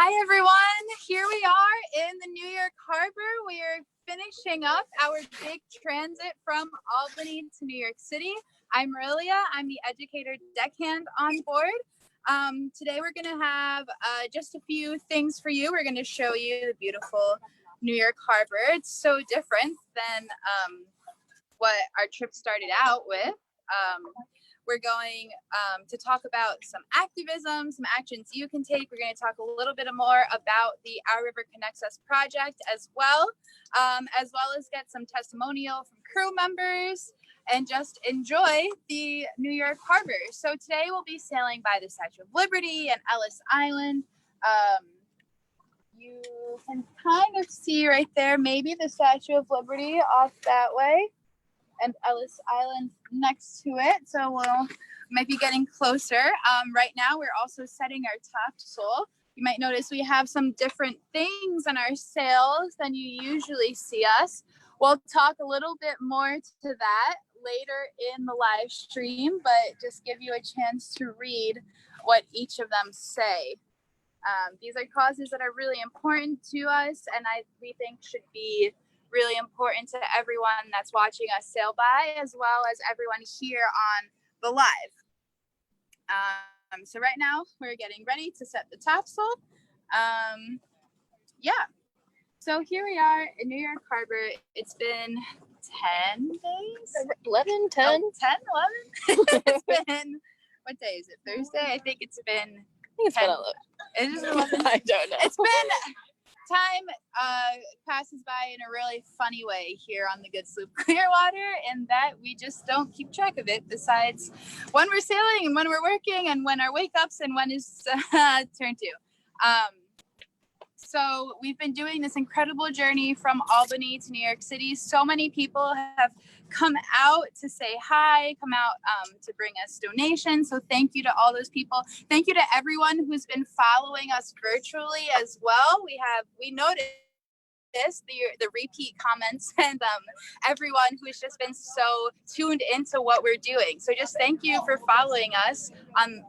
Hi everyone, here we are in the New York Harbor. We are finishing up our big transit from Albany to New York City. I'm Marilia, I'm the educator deckhand on board. Today we're going to have just a few things for you. We're going to show you the beautiful New York Harbor. It's so different than what our trip started out with. We're going to talk about some activism, some actions you can take. We're going to talk a little bit more about the Our River Connects Us project as well as get some testimonial from crew members and just enjoy the New York Harbor. So today we'll be sailing by the Statue of Liberty and Ellis Island. You can kind of see right there, maybe the Statue of Liberty off that way, and Ellis Island next to it. So we'll might be getting closer. Right now, we're also setting our topsail. You might notice we have some different things on our sails than you usually see us. We'll talk a little bit more to that later in the live stream, but just give you a chance to read what each of them say. These are causes that are really important to us, and we think should be really important to everyone that's watching us sail by, as well as everyone here on the live. So right now we're getting ready to set the topsail. So here we are in New York Harbor. It's been 10 days? 11, 10? Oh, 10, 11? It's been, what day is it? Thursday? I think it's been 10. It's 11. I don't know. It's been... Time passes by in a really funny way here on the good sloop Clearwater, in that we just don't keep track of it, besides when we're sailing and when we're working and when our wake ups and when is turn to. So we've been doing this incredible journey from Albany to New York City. So many people have come out to say hi, come out to bring us donations. So thank you to all those people. Thank you to everyone who's been following us virtually as well. We noticed the repeat comments and everyone who's just been so tuned into what we're doing. So just thank you for following us on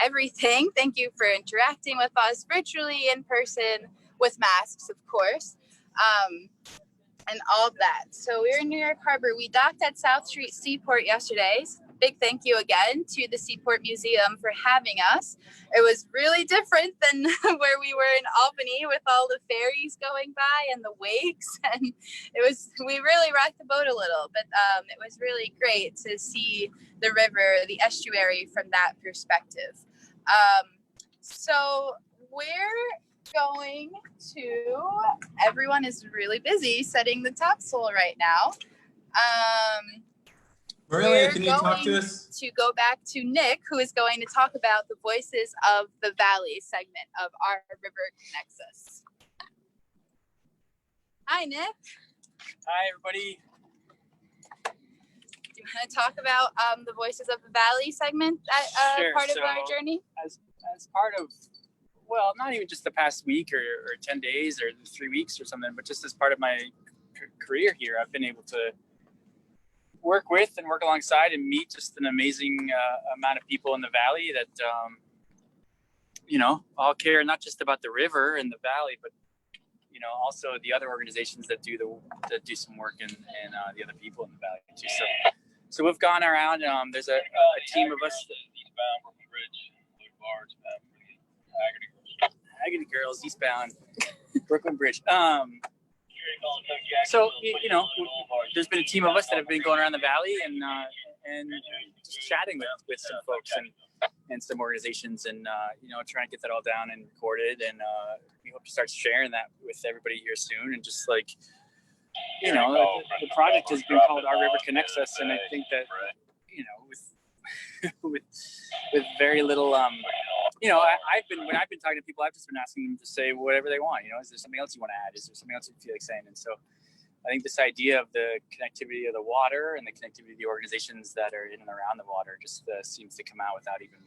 everything. Thank you for interacting with us virtually, in person, with masks, of course, and all of that. So we're in New York Harbor. We docked at South Street Seaport yesterday. Big thank you again to the Seaport Museum for having us. It was really different than where we were in Albany, with all the ferries going by and the wakes, and we really rocked the boat a little, but it was really great to see the river, the estuary, from that perspective. So we're going to, everyone is really busy setting the topsail right now. Marilia, can you talk to us? To go back to Nick, who is going to talk about the Voices of the Valley segment of Our River Connects Us. Hi, Nick. Hi, everybody. Do you want to talk about the Voices of the Valley segment, Sure. part of our journey? As part of, well, not even just the past week or 10 days or 3 weeks or something, but just as part of my career here, I've been able to work with and work alongside and meet just an amazing amount of people in the valley that, all care not just about the river and the valley, but, also the other organizations that do some work and the other people in the valley too. So we've gone around. There's a team of us. Agony Girls, eastbound, Brooklyn Bridge. So, there's been a team of us that have been going around the valley and just chatting with some folks and some organizations and, trying to get that all down and recorded. And we hope to start sharing that with everybody here soon. And just the project has been called Our River Connects Us. And I think that, with very little, when I've been talking to people, I've just been asking them to say whatever they want. Is there something else you want to add? Is there something else you feel like saying? And so I think this idea of the connectivity of the water and the connectivity of the organizations that are in and around the water just seems to come out without even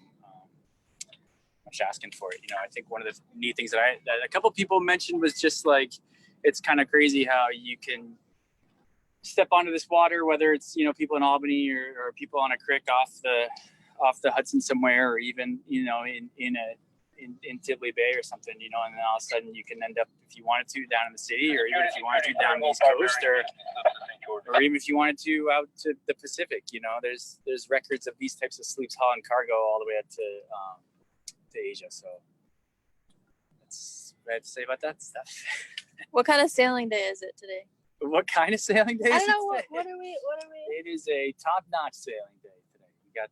much asking for it. I think one of the neat things that a couple people mentioned was just it's kind of crazy how you can step onto this water, whether it's, people in Albany or people on a creek off the Hudson somewhere, or even, in in Tivoli Bay or something, you know, and then all of a sudden you can end up, if you wanted to, down in the city, or even if you wanted to down the East Coast, or even if you wanted to out to the Pacific, you know, there's records of these types of sloops hauling cargo all the way up to Asia. So that's what I have to say about that stuff. What kind of sailing day is it today? What kind of sailing day? I don't know. What are we? It is a top-notch sailing day today. We got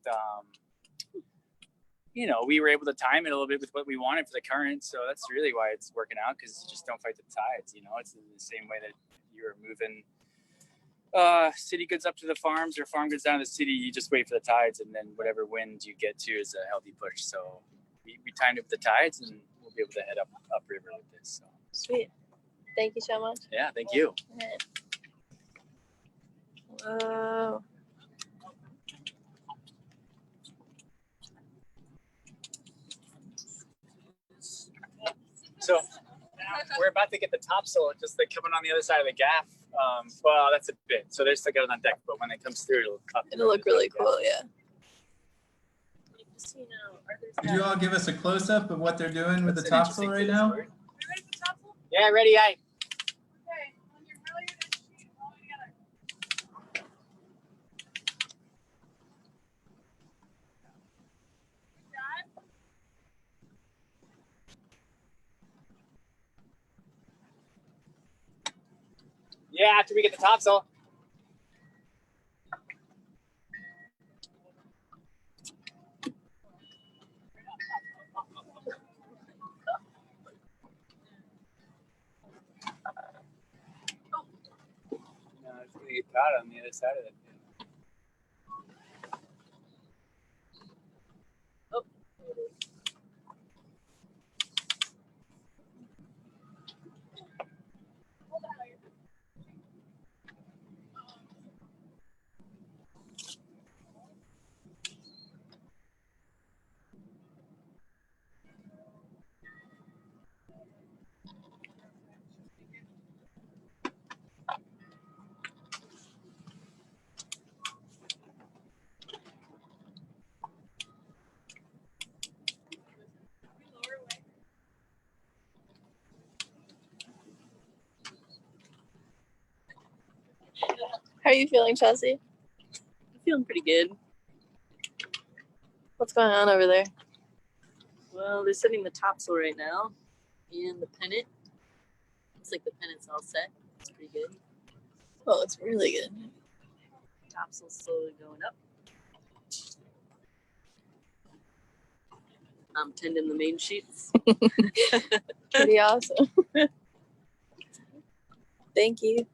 you know, we were able to time it a little bit with what we wanted for the current, so that's really why it's working out, because you just don't fight the tides. You know, it's in the same way that you're moving city goods up to the farms or farm goods down to the city. You just wait for the tides, and then whatever wind you get to is a healthy push. So we timed it with the tides, and we'll be able to head upriver with this. So Sweet. Thank you so much. yeah, thank you. Whoa. So we're about to get the topsail, just like coming on the other side of the gaff. Well, that's a bit. So they're still got it on deck, but when it comes through, It'll look really cool, yeah. Could you all give us a close-up of what they're doing with the topsail right now? Yeah, ready, aye. Yeah, after we get the topsail. No, it's gonna get caught on the other side of it. How are you feeling, Chelsea? I'm feeling pretty good. What's going on over there? Well, they're setting the topsail right now and the pennant. Looks like the pennant's all set. It's pretty good. Oh, it's really good. Topsail's slowly going up. I'm tending the main sheets. Pretty awesome. Thank you.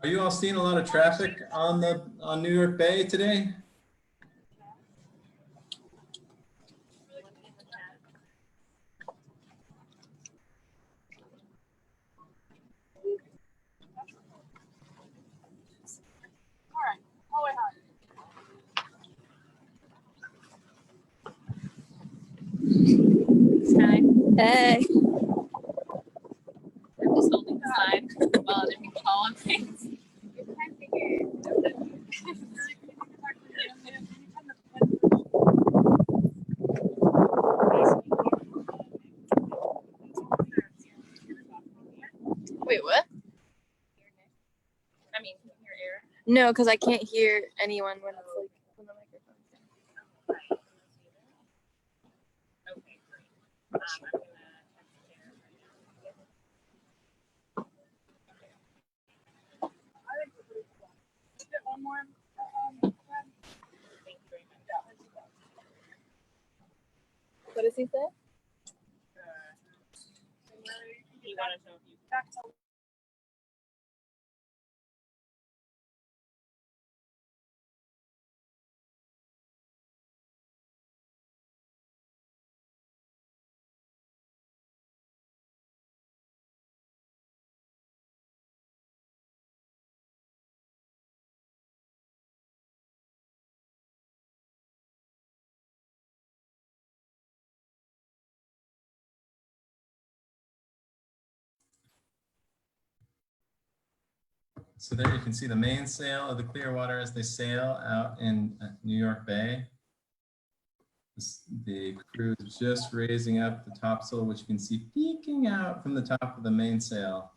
Are you all seeing a lot of traffic on New York Bay today? Hi. Hey. I'm just holding the sign while other people call on things. Wait, what? I mean, your air. No, because I can't hear anyone when it's like when the microphone's down. Okay, great. I'm gonna text Sarah. One more. Thank you very much. What does he say? You want to know if you Back to So there you can see the mainsail of the Clearwater as they sail out in New York Bay. The crew is just raising up the topsail, which you can see peeking out from the top of the mainsail.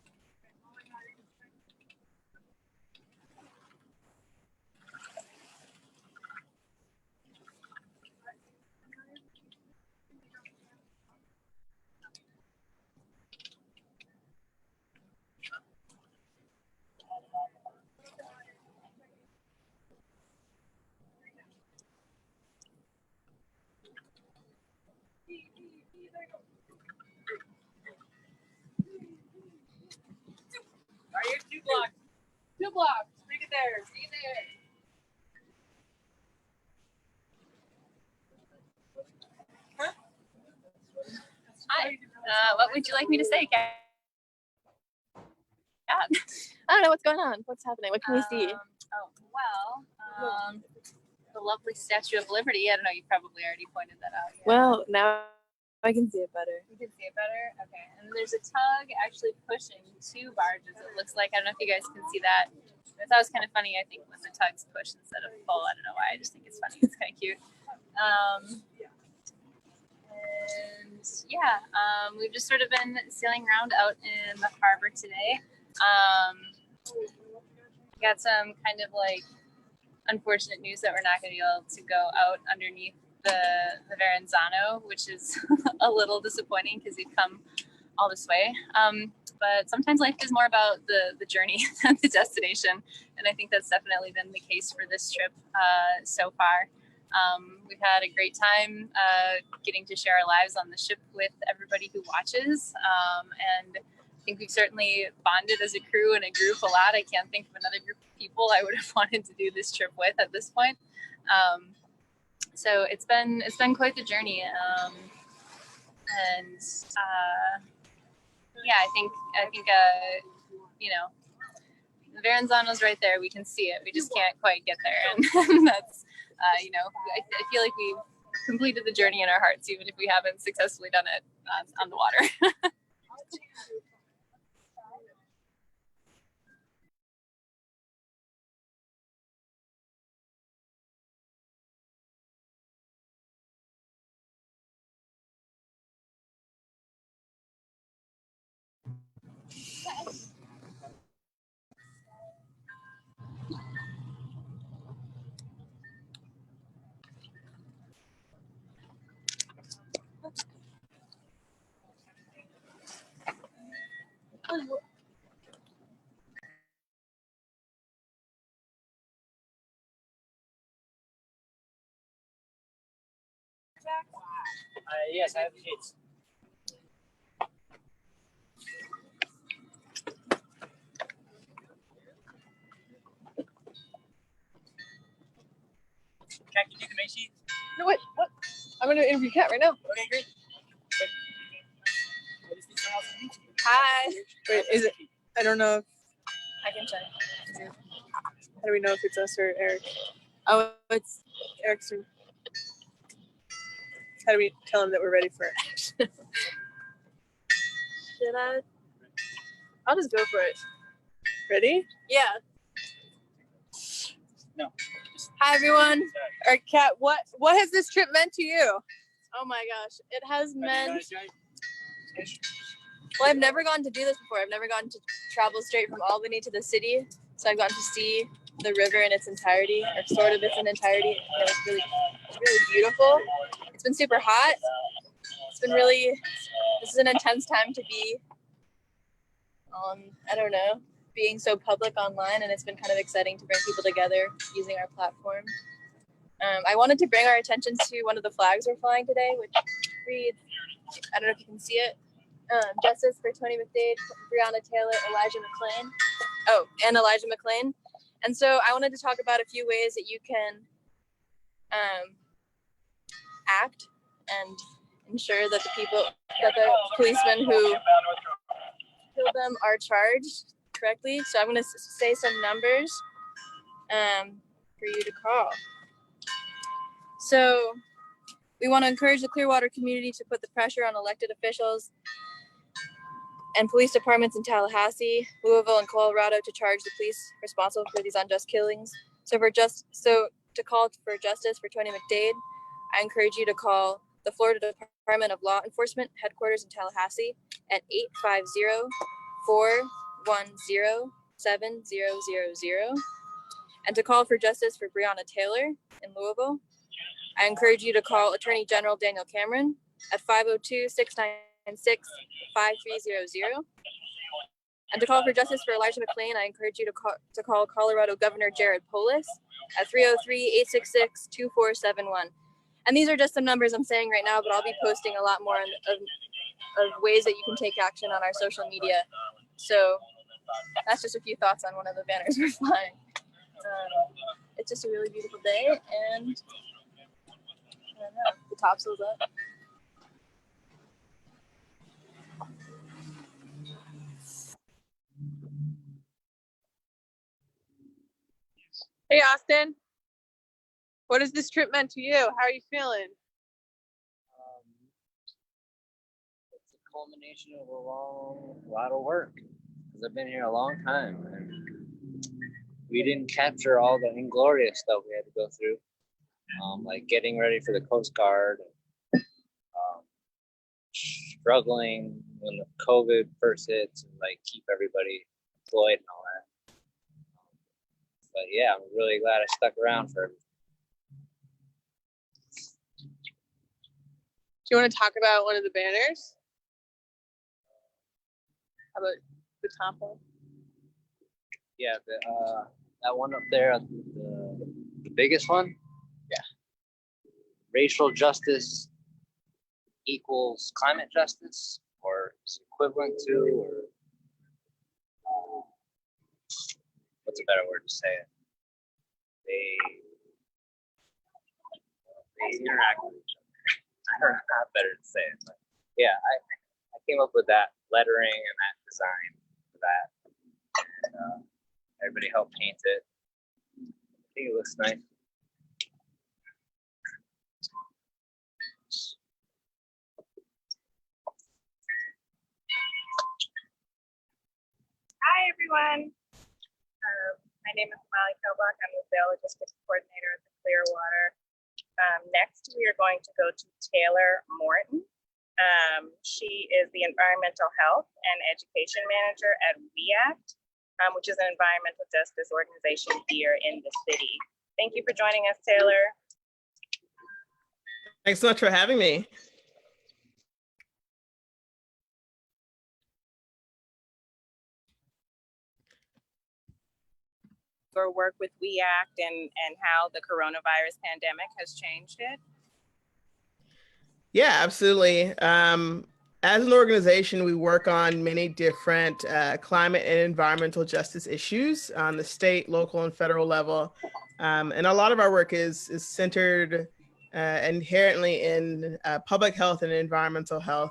Right here, 2 blocks. 2 blocks. Bring it there. Bring it there. Hi. What would you like me to say, Kat? I don't know what's going on. What's happening? What can we see? The lovely Statue of Liberty. I don't know. You probably already pointed that out. Yeah. Well, now I can see it better. You can see it better? Okay. And there's a tug actually pushing 2 barges, it looks like. I don't know if you guys can see that. I thought it was kind of funny, I think, when the tugs push instead of pull. I don't know why. I just think it's funny. It's kind of cute. We've just sort of been sailing around out in the harbor today. Got some kind of like unfortunate news that we're not going to be able to go out underneath the Verrazano, which is a little disappointing because we've come all this way. But sometimes life is more about the journey than the destination, and I think that's definitely been the case for this trip so far. We've had a great time getting to share our lives on the ship with everybody who watches, and I think we've certainly bonded as a crew and a group a lot. I can't think of another group of people I would have wanted to do this trip with at this point. So it's been quite the journey, I think you know, the Verrazano's right there. We can see it. We just can't quite get there, and that's I feel like we've completed the journey in our hearts, even if we haven't successfully done it on the water. Yes, I have kids. Cat, can you do the main sheet? No, wait, what? I'm going to interview Kat right now. Okay, great. Hi. Wait, is it? I don't know if. I can check. How do we know if it's us or Eric? Oh, it's Eric's. How do we tell him that we're ready for it? should I? I'll just go for it. Ready? Yeah. No. Hi everyone. All right, Kat. What has this trip meant to you? Oh my gosh, it has meant. Well, I've never gotten to do this before. I've never gotten to travel straight from Albany to the city, so I've gotten to see the river in its entirety, or sort of its entirety. It was really beautiful. It's been super hot. It's been this is an intense time to be I don't know, being so public online, and it's been kind of exciting to bring people together using our platform. I wanted to bring our attention to one of the flags we're flying today, which reads, I don't know if you can see it, Justice for Tony McDade, Breonna Taylor, Elijah McClain. And so I wanted to talk about a few ways that you can act and ensure that the policemen who killed them are charged correctly. So I'm going to say some numbers for you to call. So we want to encourage the Clearwater community to put the pressure on elected officials and police departments in Tallahassee, Louisville, and Colorado to charge the police responsible for these unjust killings. So to call for justice for Tony McDade, I encourage you to call the Florida Department of Law Enforcement headquarters in Tallahassee at 850-410-7000, and to call for justice for Breonna Taylor in Louisville. I encourage you to call Attorney General Daniel Cameron at 502-696-5300. And to call for justice for Elijah McClain, I encourage you to call Colorado Governor Jared Polis at 303-866-2471. And these are just some numbers I'm saying right now, but I'll be posting a lot more of ways that you can take action on our social media. So that's just a few thoughts on one of the banners we're flying. It's just a really beautiful day, and I don't know, the topsail's up. Hey, Austin. What has this trip meant to you? How are you feeling? It's a culmination of a lot of work, because I've been here a long time, and we didn't capture all the inglorious stuff we had to go through, like getting ready for the Coast Guard, struggling when the COVID first hits, and like keep everybody employed and all that. But yeah, I'm really glad I stuck around for everything. Do you want to talk about one of the banners? How about the top one? Yeah, that one up there, the biggest one. Yeah. Racial justice equals climate justice, or is equivalent to, or what's a better word to say it? They interact with each other. I don't know how better to say it, but yeah, I came up with that lettering and that design for that. And, everybody helped paint it. I think it looks nice. Hi, everyone. My name is Molly Kelbach. I'm the sales logistics coordinator at the Clearwater. Next, we are going to go to Taylor Morton. She is the Environmental Health and Education Manager at WEACT, which is an environmental justice organization here in the city. Thank you for joining us, Taylor. Thanks so much for having me. Your work with WEACT and how the coronavirus pandemic has changed it. Yeah, absolutely. As an organization, we work on many different climate and environmental justice issues on the state, local, and federal level. And a lot of our work is centered inherently in public health and environmental health,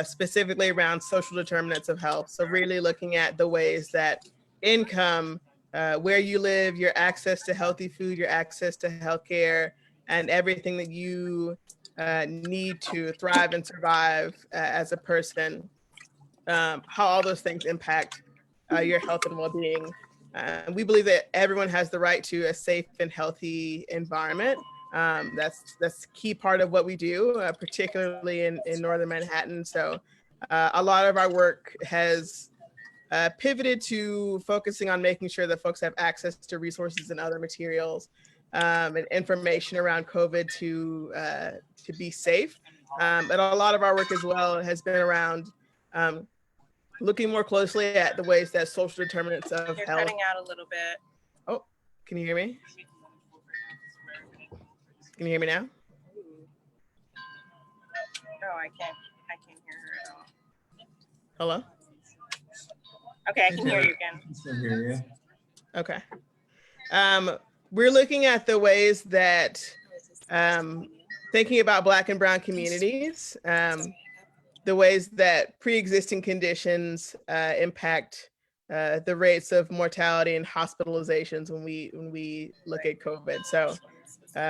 specifically around social determinants of health. So really looking at the ways that income, where you live, your access to healthy food, your access to healthcare, and everything that you need to thrive and survive as a person, how all those things impact your health and well-being. We believe that everyone has the right to a safe and healthy environment. That's a key part of what we do, particularly in Northern Manhattan. So a lot of our work has pivoted to focusing on making sure that folks have access to resources and other materials and information around COVID to be safe. But a lot of our work as well has been around looking more closely at the ways that social determinants of You're health. cutting out a little bit. Oh, can you hear me? Can you hear me now? Oh, I can't hear her at all. Hello? Okay, I can hear you again. I still hear you. Okay. We're looking at the ways that thinking about Black and Brown communities, the ways that pre-existing conditions impact the rates of mortality and hospitalizations when we look at COVID. So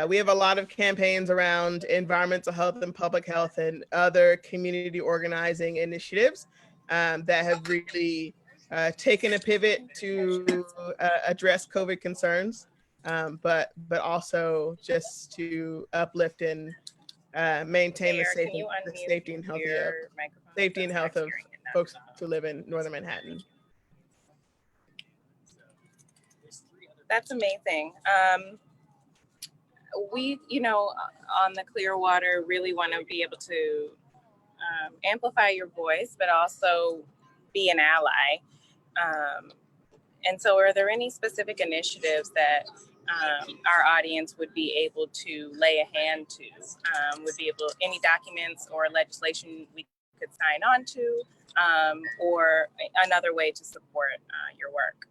we have a lot of campaigns around environmental health and public health and other community organizing initiatives that have really taken a pivot to address COVID concerns, but also just to uplift and maintain the Mayor, can you the unmute safety and your microphone? safety and That's health not of hearing it now. folks who live in Northern Manhattan. That's amazing. We, on the Clearwater, really want to be able to amplify your voice, but also be an ally. And so, are there any specific initiatives that our audience would be able to lay a hand to? Any documents or legislation we could sign on to, or another way to support your work?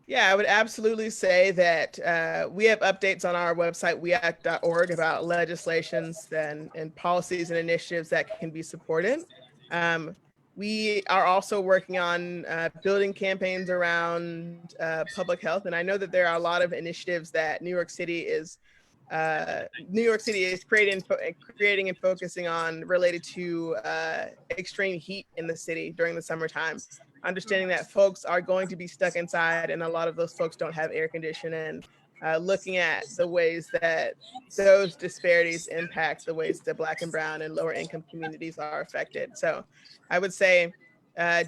Yeah, I would absolutely say that we have updates on our website, weact.org, about legislations and policies and initiatives that can be supported. We are also working on building campaigns around public health. And I know that there are a lot of initiatives that New York City is creating and focusing on related to extreme heat in the city during the summertime. Understanding that folks are going to be stuck inside and a lot of those folks don't have air conditioning, and looking at the ways that those disparities impact the ways that Black and Brown and lower income communities are affected. So I would say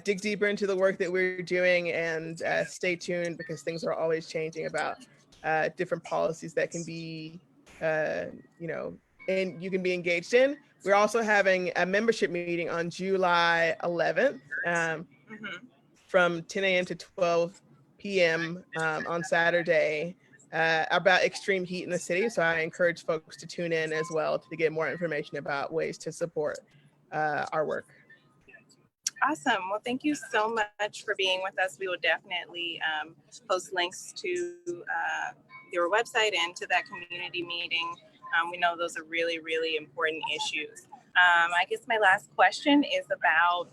dig deeper into the work that we're doing and stay tuned, because things are always changing about different policies that can be, and you can be engaged in. We're also having a membership meeting on July 11th. From 10 a.m. to 12 p.m. On Saturday about extreme heat in the city. So I encourage folks to tune in as well to get more information about ways to support our work. Awesome. Well, thank you so much for being with us. We will definitely post links to your website and to that community meeting. We know those are really, really important issues. I guess my last question is about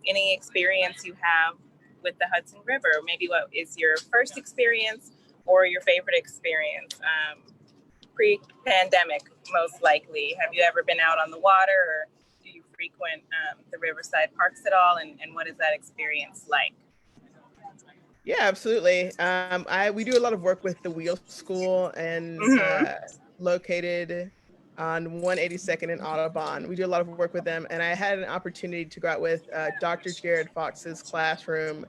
any experience you have with the Hudson River. Maybe what is your first experience or your favorite experience pre-pandemic, most likely? Have you ever been out on the water, or do you frequent the riverside parks at all? And what is that experience like? Yeah, absolutely. We do a lot of work with the Wheel School, and located on 182nd and Audubon. We do a lot of work with them, and I had an opportunity to go out with Dr. Jared Fox's classroom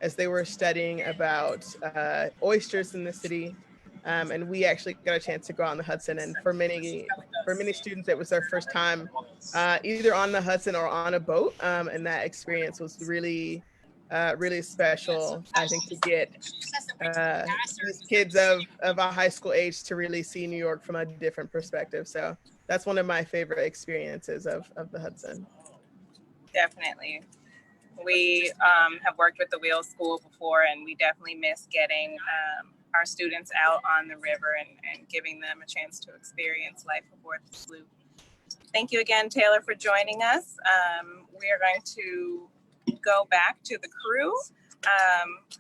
as they were studying about oysters in the city. And we actually got a chance to go on the Hudson. And for many students, it was their first time either on the Hudson or on a boat. And that experience was really, really special, I think, to get these kids of a high school age to really see New York from a different perspective. So that's one of my favorite experiences of the Hudson. Definitely. We have worked with the Wheel School before, and we definitely miss getting our students out on the river and giving them a chance to experience life aboard the sloop. Thank you again, Taylor, for joining us. We are going to go back to the crew.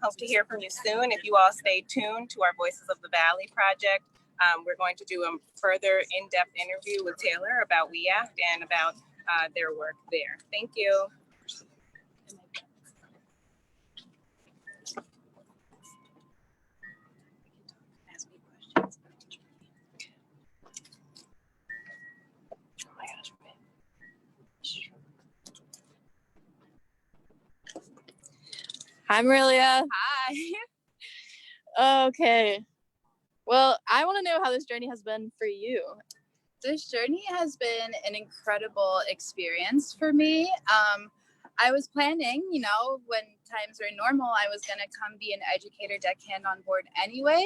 Hope to hear from you soon. If you all stay tuned to our Voices of the Valley project, we're going to do a further in-depth interview with Taylor about WEACT and about their work there. Thank you. Hi, Marilia. Hi. Okay. Well, I want to know how this journey has been for you. This journey has been an incredible experience for me. I was planning, when times were normal, I was going to come be an educator deckhand on board anyway.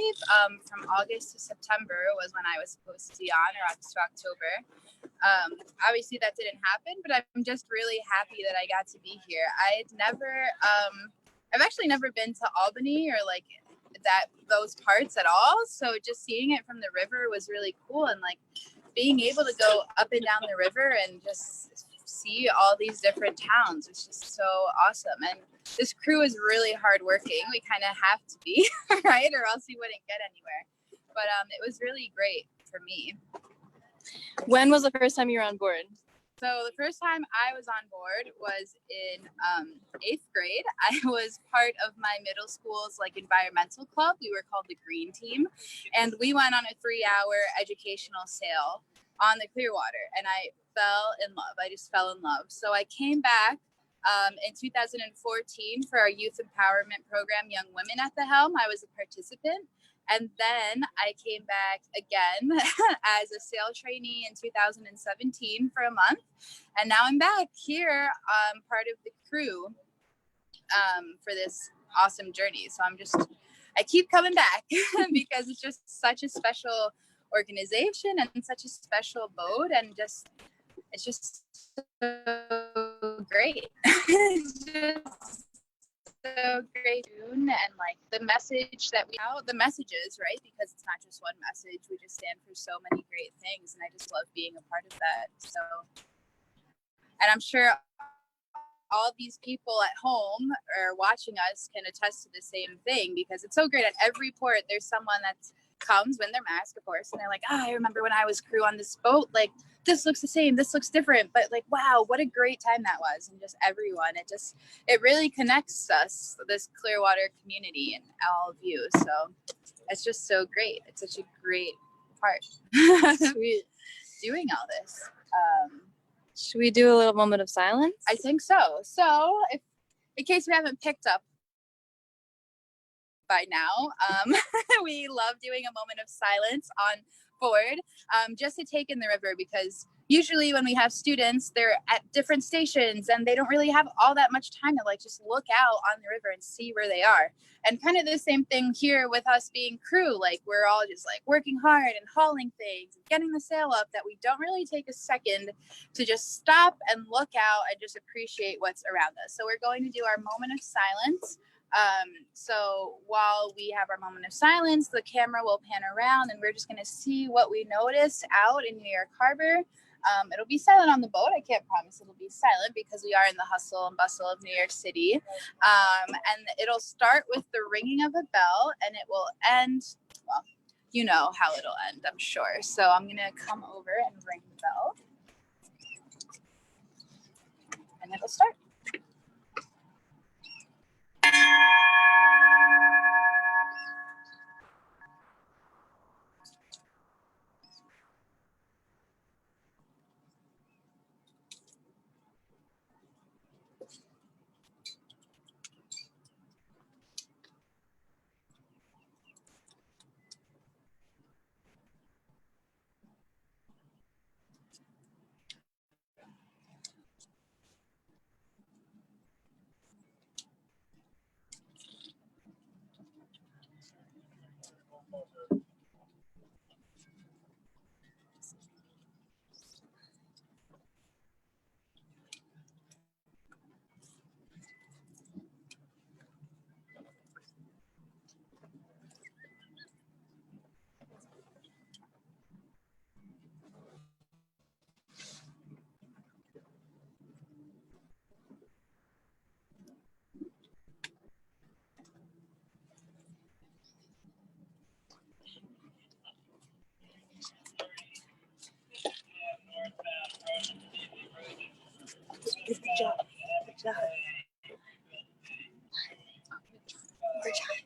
From August to September was when I was supposed to be on, or August to October. Obviously that didn't happen, but I'm just really happy that I got to be here. I've actually never been to Albany or those parts at all. So just seeing it from the river was really cool, and being able to go up and down the river and just see all these different towns was just so awesome. And this crew is really hardworking. We kind of have to be, right? Or else we wouldn't get anywhere. But it was really great for me. When was the first time you were on board? So the first time I was on board was in 8th grade. I was part of my middle school's like environmental club. We were called the Green Team, and we went on a 3-hour educational sail on the Clearwater, and I fell in love. I just fell in love. So I came back in 2014 for our youth empowerment program, Young Women at the Helm. I was a participant. And then I came back again as a sail trainee in 2017 for a month. And now I'm back here, part of the crew for this awesome journey. So I keep coming back because it's just such a special organization and such a special boat, and it's just so great. It's just so great. And like the message that the messages, right? Because it's not just one message. We just stand for so many great things, and I just love being a part of that. So, and I'm sure all these people at home or watching us can attest to the same thing, because it's so great. At every port, there's someone that comes with their mask, of course, and they're like, I remember when I was crew on this boat, like this looks the same, this looks different, but like, wow, what a great time that was. And just everyone, it really connects us, this Clearwater community, and all of you. So it's just so great. It's such a great part. Sweet. Doing all this. Should we do a little moment of silence? I think so. So if, in case we haven't picked up by now, we love doing a moment of silence on board, just to take in the river, because usually when we have students, they're at different stations and they don't really have all that much time to like just look out on the river and see where they are. And kind of the same thing here with us being crew, like we're all just like working hard and hauling things and getting the sail up, that we don't really take a second to just stop and look out and just appreciate what's around us. So we're going to do our moment of silence. So while we have our moment of silence, the camera will pan around and we're just going to see what we notice out in New York Harbor. It'll be silent on the boat. I can't promise it'll be silent because we are in the hustle and bustle of New York City. And it'll start with the ringing of a bell and it will end, well, you know how it'll end, I'm sure. So I'm going to come over and ring the bell and it'll start. Good job. Good job. Good job.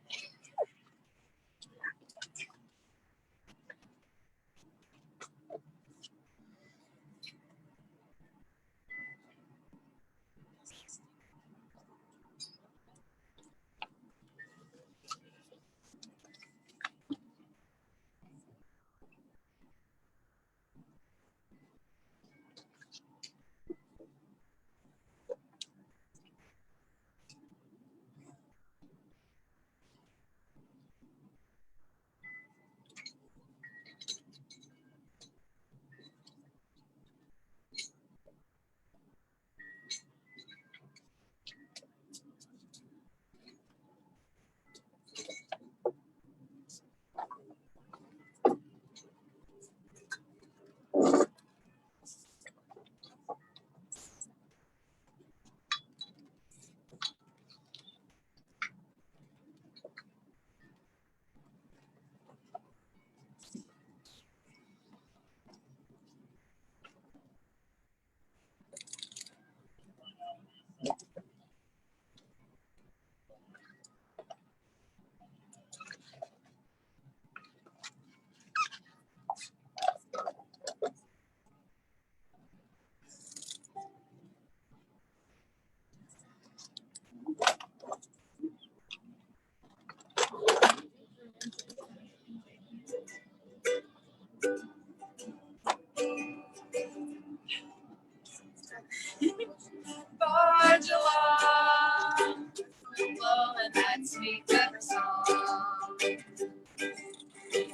sweet river song.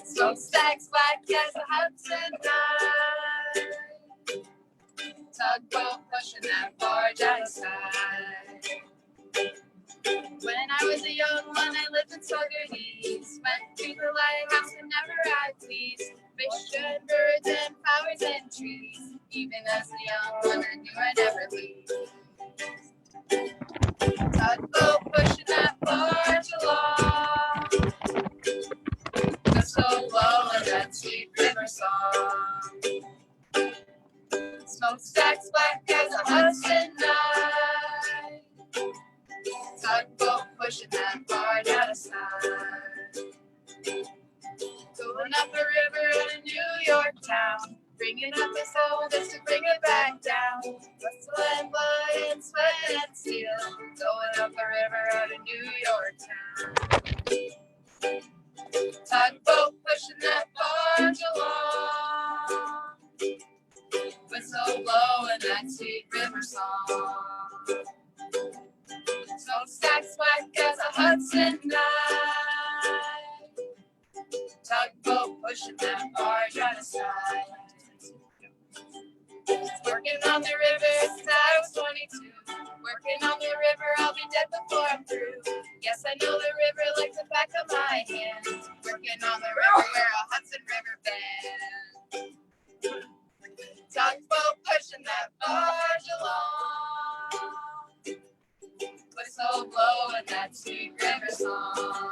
Smokestacks black as a Hudson night. Tugboat pushing that barge outside. When I was a young one, I lived in Southern East. Went to the lighthouse whenever I pleased. Fish and birds and flowers and trees. Even as a young one, I knew I'd never leave. Tugboat pushing that barge along. Whistle blowing that sweet river song. Smokestacks black as a Hudson night. Tugboat pushing that barge out of sight. Going up the river in a New York town. Bringing up his soul just to bring it back down. Hustle and blood and sweat and steel. Going up the river out of New York town. Tugboat pushing that barge along. Whistle blowing that sweet river song. Smokestacks black as a Hudson night. Tugboat pushing that barge out of sight. Working on the river since I was 22. Working on the river, I'll be dead before I'm through. Yes, I know the river like the back of my hand. Working on the river, we're a Hudson River band. Tugboat pushing that barge along. Whistle blowing that sweet river song.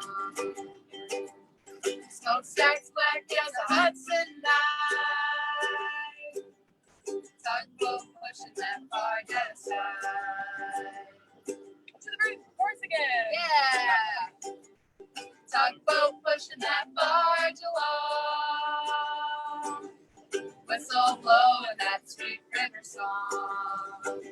Smokestacks black as a Hudson night. Tugboat pushing that barge outside. To the horse again. Yeah. Tugboat pushing that barge along. Whistle blowing that sweet river song.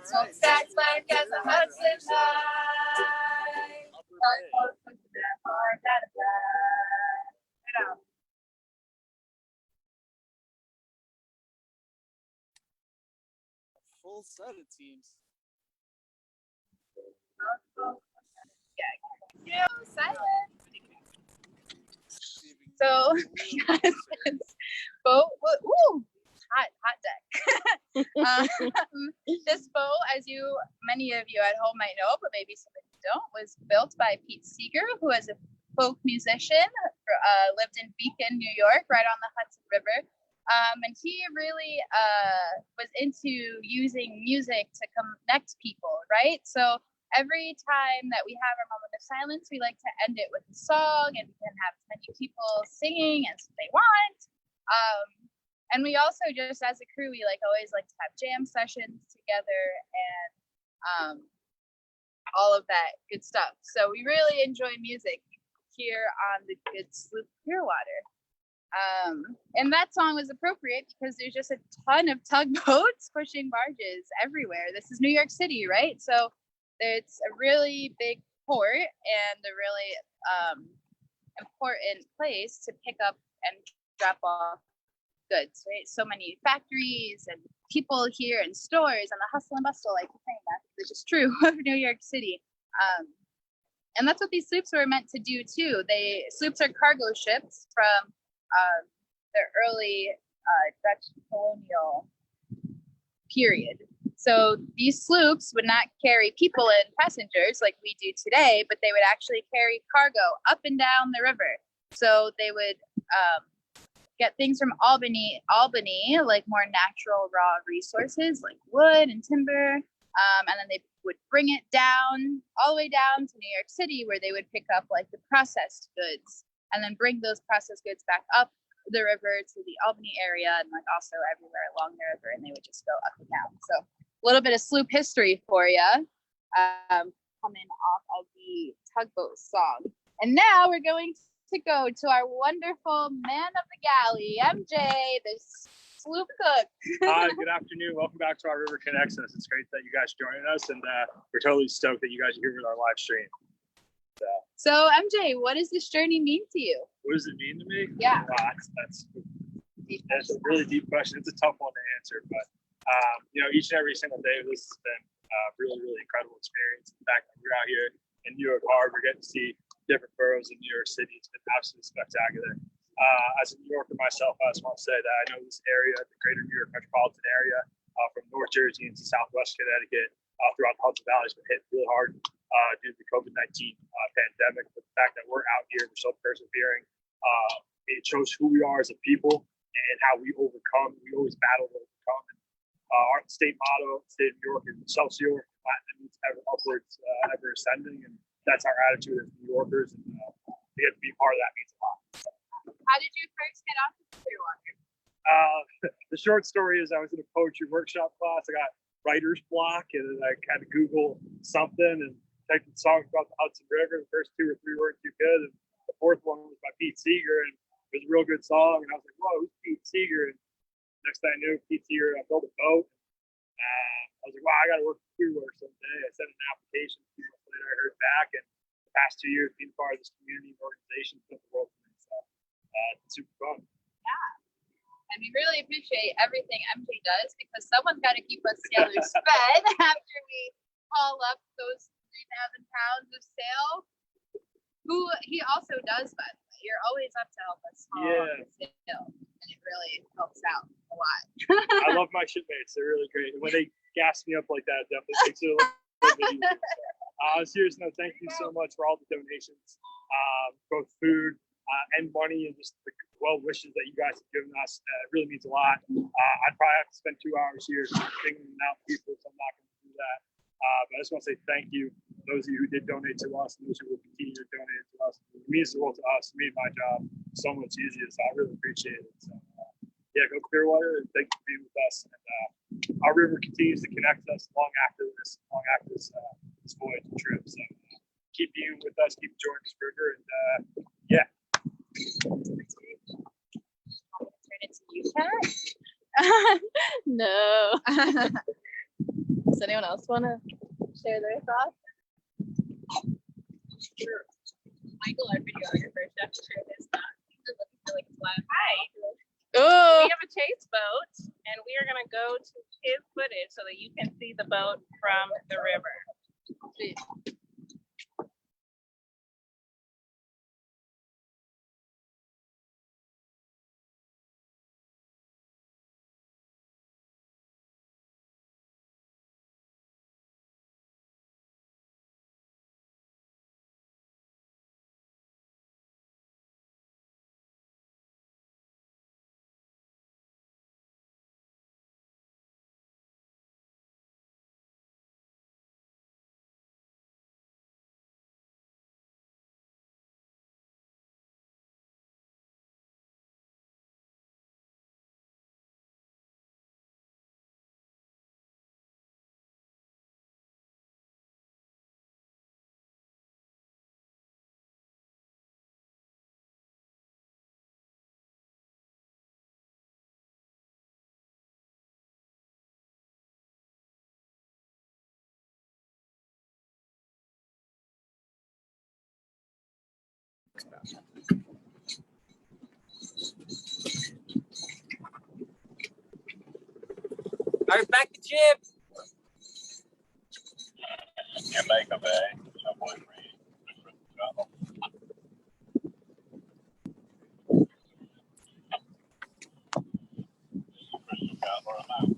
Smokestacks black as a Hudson night. Tugboat pushing that barge outside. Right on. Full set it seems. Yeah, silence. So, boat, woo, hot deck. This boat, as many of you at home might know, but maybe some of you don't, was built by Pete Seeger, who is a folk musician, lived in Beacon, New York, right on the Hudson River. And he really was into using music to connect people, right? So every time that we have our moment of silence, we like to end it with a song, and we can have as many people singing as they want. And we also just, as a crew, we always like to have jam sessions together and all of that good stuff. So we really enjoy music here on the Good Sloop Clearwater. And that song was appropriate because there's just a ton of tugboats pushing barges everywhere. This is New York City, right? So it's a really big port and a really important place to pick up and drop off goods, right? So many factories and people here and stores and the hustle and bustle, like you're saying, that is just true of New York City. And that's what these sloops were meant to do too. Sloops are cargo ships from the early Dutch colonial period. So these sloops would not carry people and passengers like we do today, but they would actually carry cargo up and down the river. So they would get things from Albany, like more natural raw resources like wood and timber, and then they would bring it down, all the way down to New York City, where they would pick up like the processed goods and then bring those processed goods back up the river to the Albany area and like also everywhere along the river, and they would just go up and down. So a little bit of sloop history for you, coming off of the tugboat song. And now we're going to go to our wonderful man of the galley, MJ, the sloop cook. Hi, good afternoon. Welcome back to our River Connections. It's great that you guys joining us, and we're totally stoked that you guys are here with our live stream. So MJ, what does this journey mean to you? What does it mean to me? Yeah. Wow, that's a really deep question. It's a tough one to answer, but Each and every single day, this has been a really, really incredible experience. The fact that we're out here in New York Harbor, getting to see different boroughs in New York City, it's been absolutely spectacular. As a New Yorker myself, I just want to say that I know this area, the greater New York metropolitan area, from North Jersey into Southwest Connecticut, throughout the Hudson Valley, has been hit really hard due to the COVID-19 pandemic. But the fact that we're out here, we're still persevering, it shows who we are as a people and how we overcome. We always battle to overcome. Our state motto, state of New York, is Excelsior. That means ever upwards, ever ascending, and that's our attitude as New Yorkers. And to get to be part of that means a lot. How did you first get onto Clearwater? The short story is I was in a poetry workshop class. I got writer's block, and I had to Google something and typed in songs about the Hudson River. The first 2 or 3 weren't too good, and the 4th one was by Pete Seeger, and it was a real good song. And I was like, "Whoa, who's Pete Seeger?" And next thing I knew, Pete Seeger, I built a boat. I was like, "Wow, I got to work for Clearwater someday." I sent an application. 2 months later, I heard back, and the past 2 years being part of this community and organization has meant the world to me. So it's super fun. Yeah. And we really appreciate everything MJ does, because someone's got to keep us sailors fed after we haul up those 3,000 pounds of sail. Who he also does, by the way. You're always up to help us haul the sail, and it really helps out a lot. I love my shipmates. They're really great. And when they gas me up like that, it definitely makes it a little bit easier. Seriously, no, thank you so much for all the donations, both food and money, and just the well wishes that you guys have given us. It really means a lot. I'd probably have to spend 2 hours here thinking out people, so I'm not going to do that. But I just want to say thank you, those of you who did donate to us, and those who will continue to donate to us. It means the world to us. It made my job so much easier, so I really appreciate it. So, yeah, go Clearwater, and thank you for being with us. And our river continues to connect us long after this voyage and trip. So keep being with us, keep enjoying this river, and yeah. Turn it to you, Kat? No. Does anyone else want to share their thoughts? Sure. Michael, our videographer, should have to share his thoughts. He's just looking for like a flat. Hi. Oh, We have a chase boat, and we are going to go to his footage so that you can see the boat from the river. All right, back to Jib. Jamaica Bay, Subway Green, Crystal Cutler, I'm out.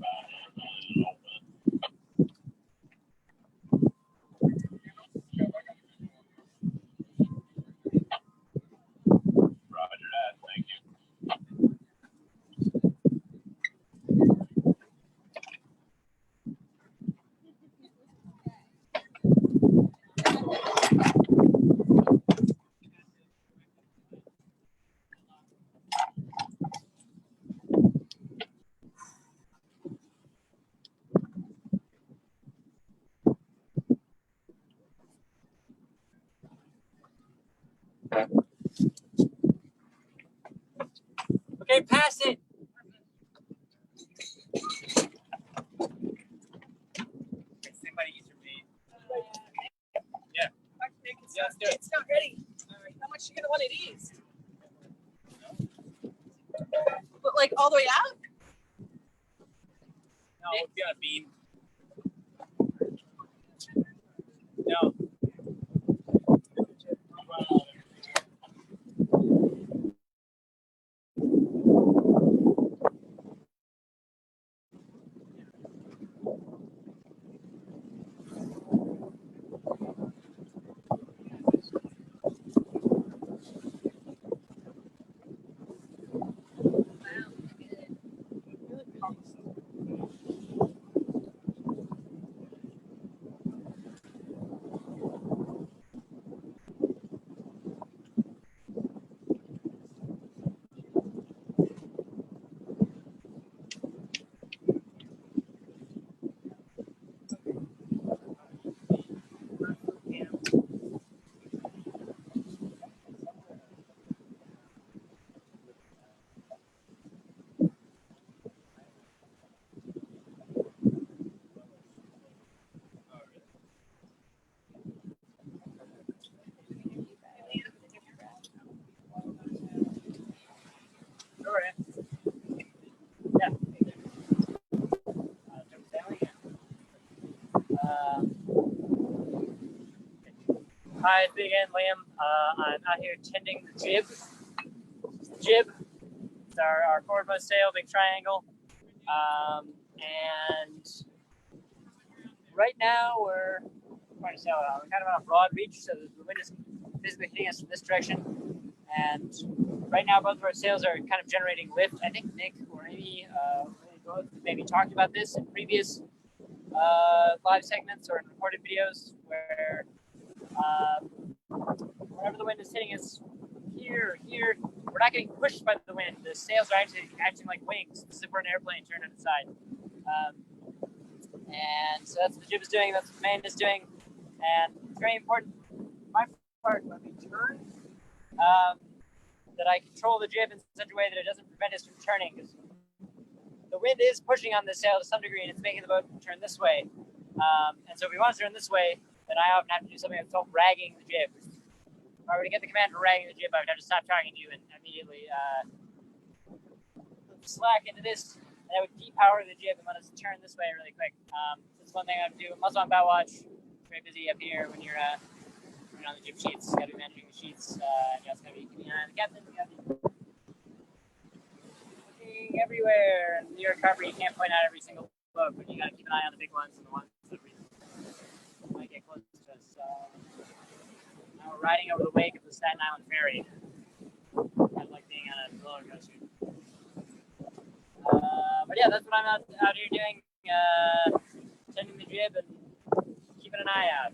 Roger that, thank you. Okay, pass it. Somebody use your bait. Yeah. It's not ready. How much are you going to want of these? But like all the way out? No, it'd be on a beam. No. Hi, it's me again, Liam. I'm out here tending the jib. It's the jib. It's our forwardmost sail, big triangle. And right now we're trying to sail out. We're kind of on a broad reach, so the wind is physically hitting us from this direction. And right now both of our sails are kind of generating lift. I think Nick or Amy both maybe talked about this in previous live segments or in recorded videos where wherever the wind is hitting us here, we're not getting pushed by the wind. The sails are actually acting like wings. This is if we're an airplane turned on its side. And so that's what the jib is doing, that's what the main is doing. And it's very important, my part, when we turn, that I control the jib in such a way that it doesn't prevent us from turning. Because the wind is pushing on the sail to some degree and it's making the boat turn this way. And so if we want to turn this way, then I often have to do something that's called ragging the jib. If I were to get the command for ragging the jib, I would have to stop talking to you and immediately slack into this, and I would depower the jib and let us turn this way really quick. That's one thing I would do. I'm also on bow watch. Very busy up here when you're on the jib sheets. You got to be managing the sheets. You also got to be keeping an eye on the captain. You got to be looking everywhere. And New York Harbor, you can't point out every single boat, but you got to keep an eye on the big ones and the ones that might get close to us. Now we're riding over the wake of the Staten Island Ferry. Kind of like being on a roller coaster. But yeah, that's what I'm out here doing, tending the jib and keeping an eye out.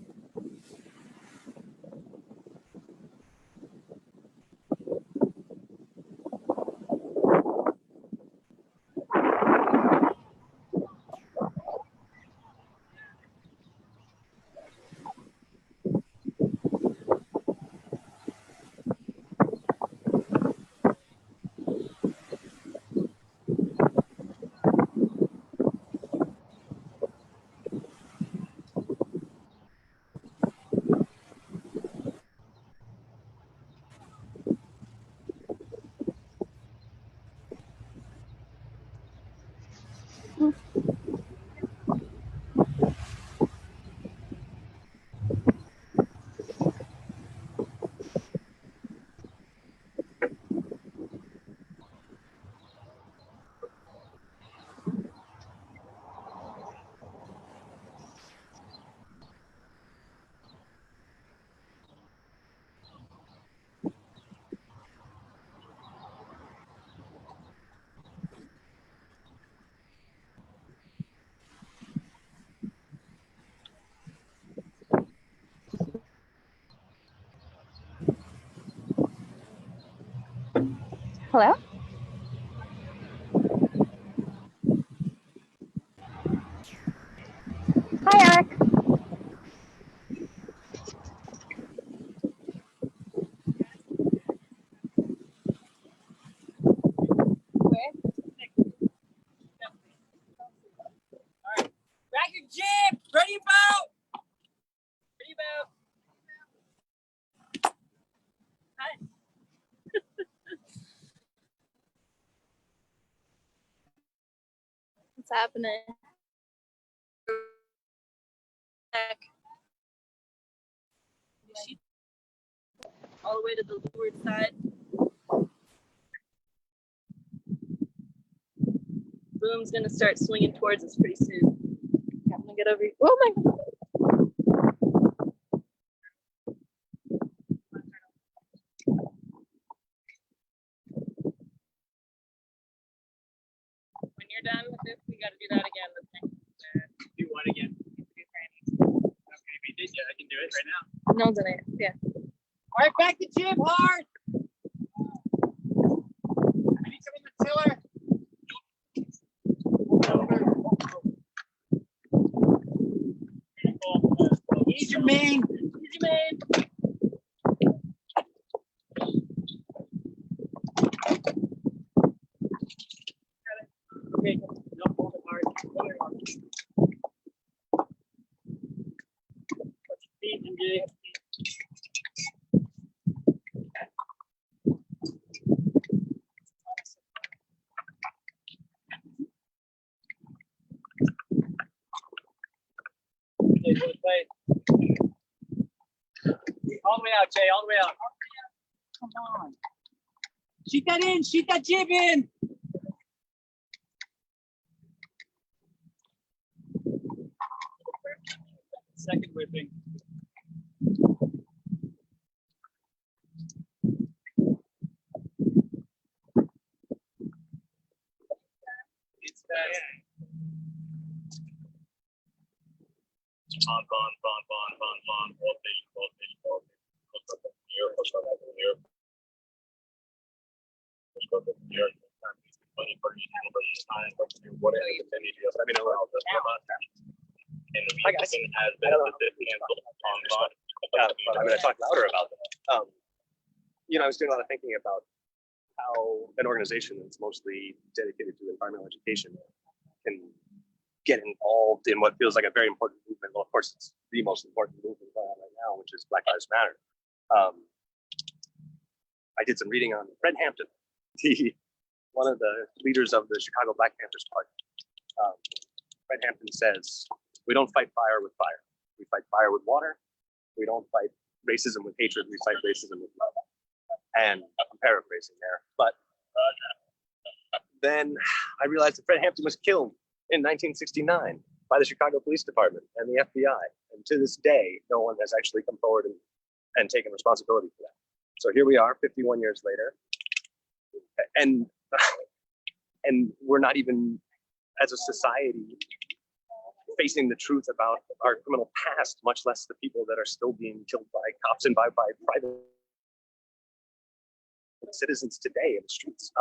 Hello? Hi, Eric. Back your jib! Ready boat! Ready boat! Hi. What's happening? All the way to the leeward side. Boom's gonna start swinging towards us pretty soon. I'm gonna get over here. Oh my God. When you're done with this, we got to do that again. Do what again? Okay, we did. Yeah, I can do it right now. No, then yeah. All right, back to jib hard. I need some in the tiller. Ease your main. Ease your main. Okay, don't hold it hard. Put your feet and get it. Okay, good play. All the way out, Jay, all the way out. Come on. Shoot that in, shoot that jib in. Second whipping. It's fast. On, hold station, hold station, hold station. Near, push up, near. Push up, near. Money for you, time, whatever. Let me know where I'll just come out. And the meeting has been canceled on bond. But I'm going to talk louder about that. You know, I was doing a lot of thinking about how an organization that's mostly dedicated to environmental education can get involved in what feels like a very important movement. Well, of course, it's the most important movement going on right now, which is Black Lives Matter. I did some reading on Fred Hampton, one of the leaders of the Chicago Black Panthers Party. Fred Hampton says, "We don't fight fire with fire. We fight fire with water. We don't fight racism with hatred. We fight racism with love." And I'm paraphrasing there, but then I realized that Fred Hampton was killed in 1969 by the Chicago Police Department and the FBI. And to this day, no one has actually come forward and taken responsibility for that. So here we are 51 years later. And we're not even, as a society, facing the truth about our criminal past, much less the people that are still being killed by cops and by private citizens today in the streets.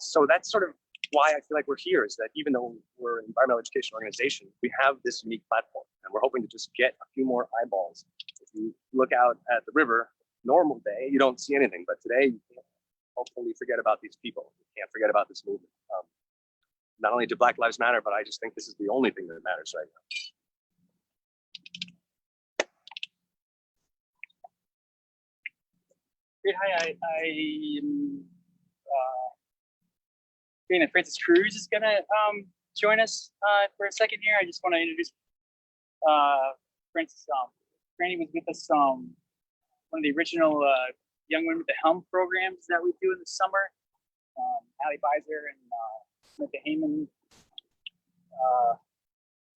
So that's sort of why I feel like we're here, is that even though we're an environmental education organization, we have this unique platform, and we're hoping to just get a few more eyeballs. If you look out at the river, normal day, you don't see anything, but today you can't hopefully forget about these people. You can't forget about this movement. Not only do Black Lives Matter, but I just think this is the only thing that matters right now. Great. Hi, I am being that Francis Cruz is gonna join us for a second here. I just want to introduce Francis. Franny was with us one of the original Young Women with the Helm programs that we do in the summer. Allie Beiser and Samantha Heyman,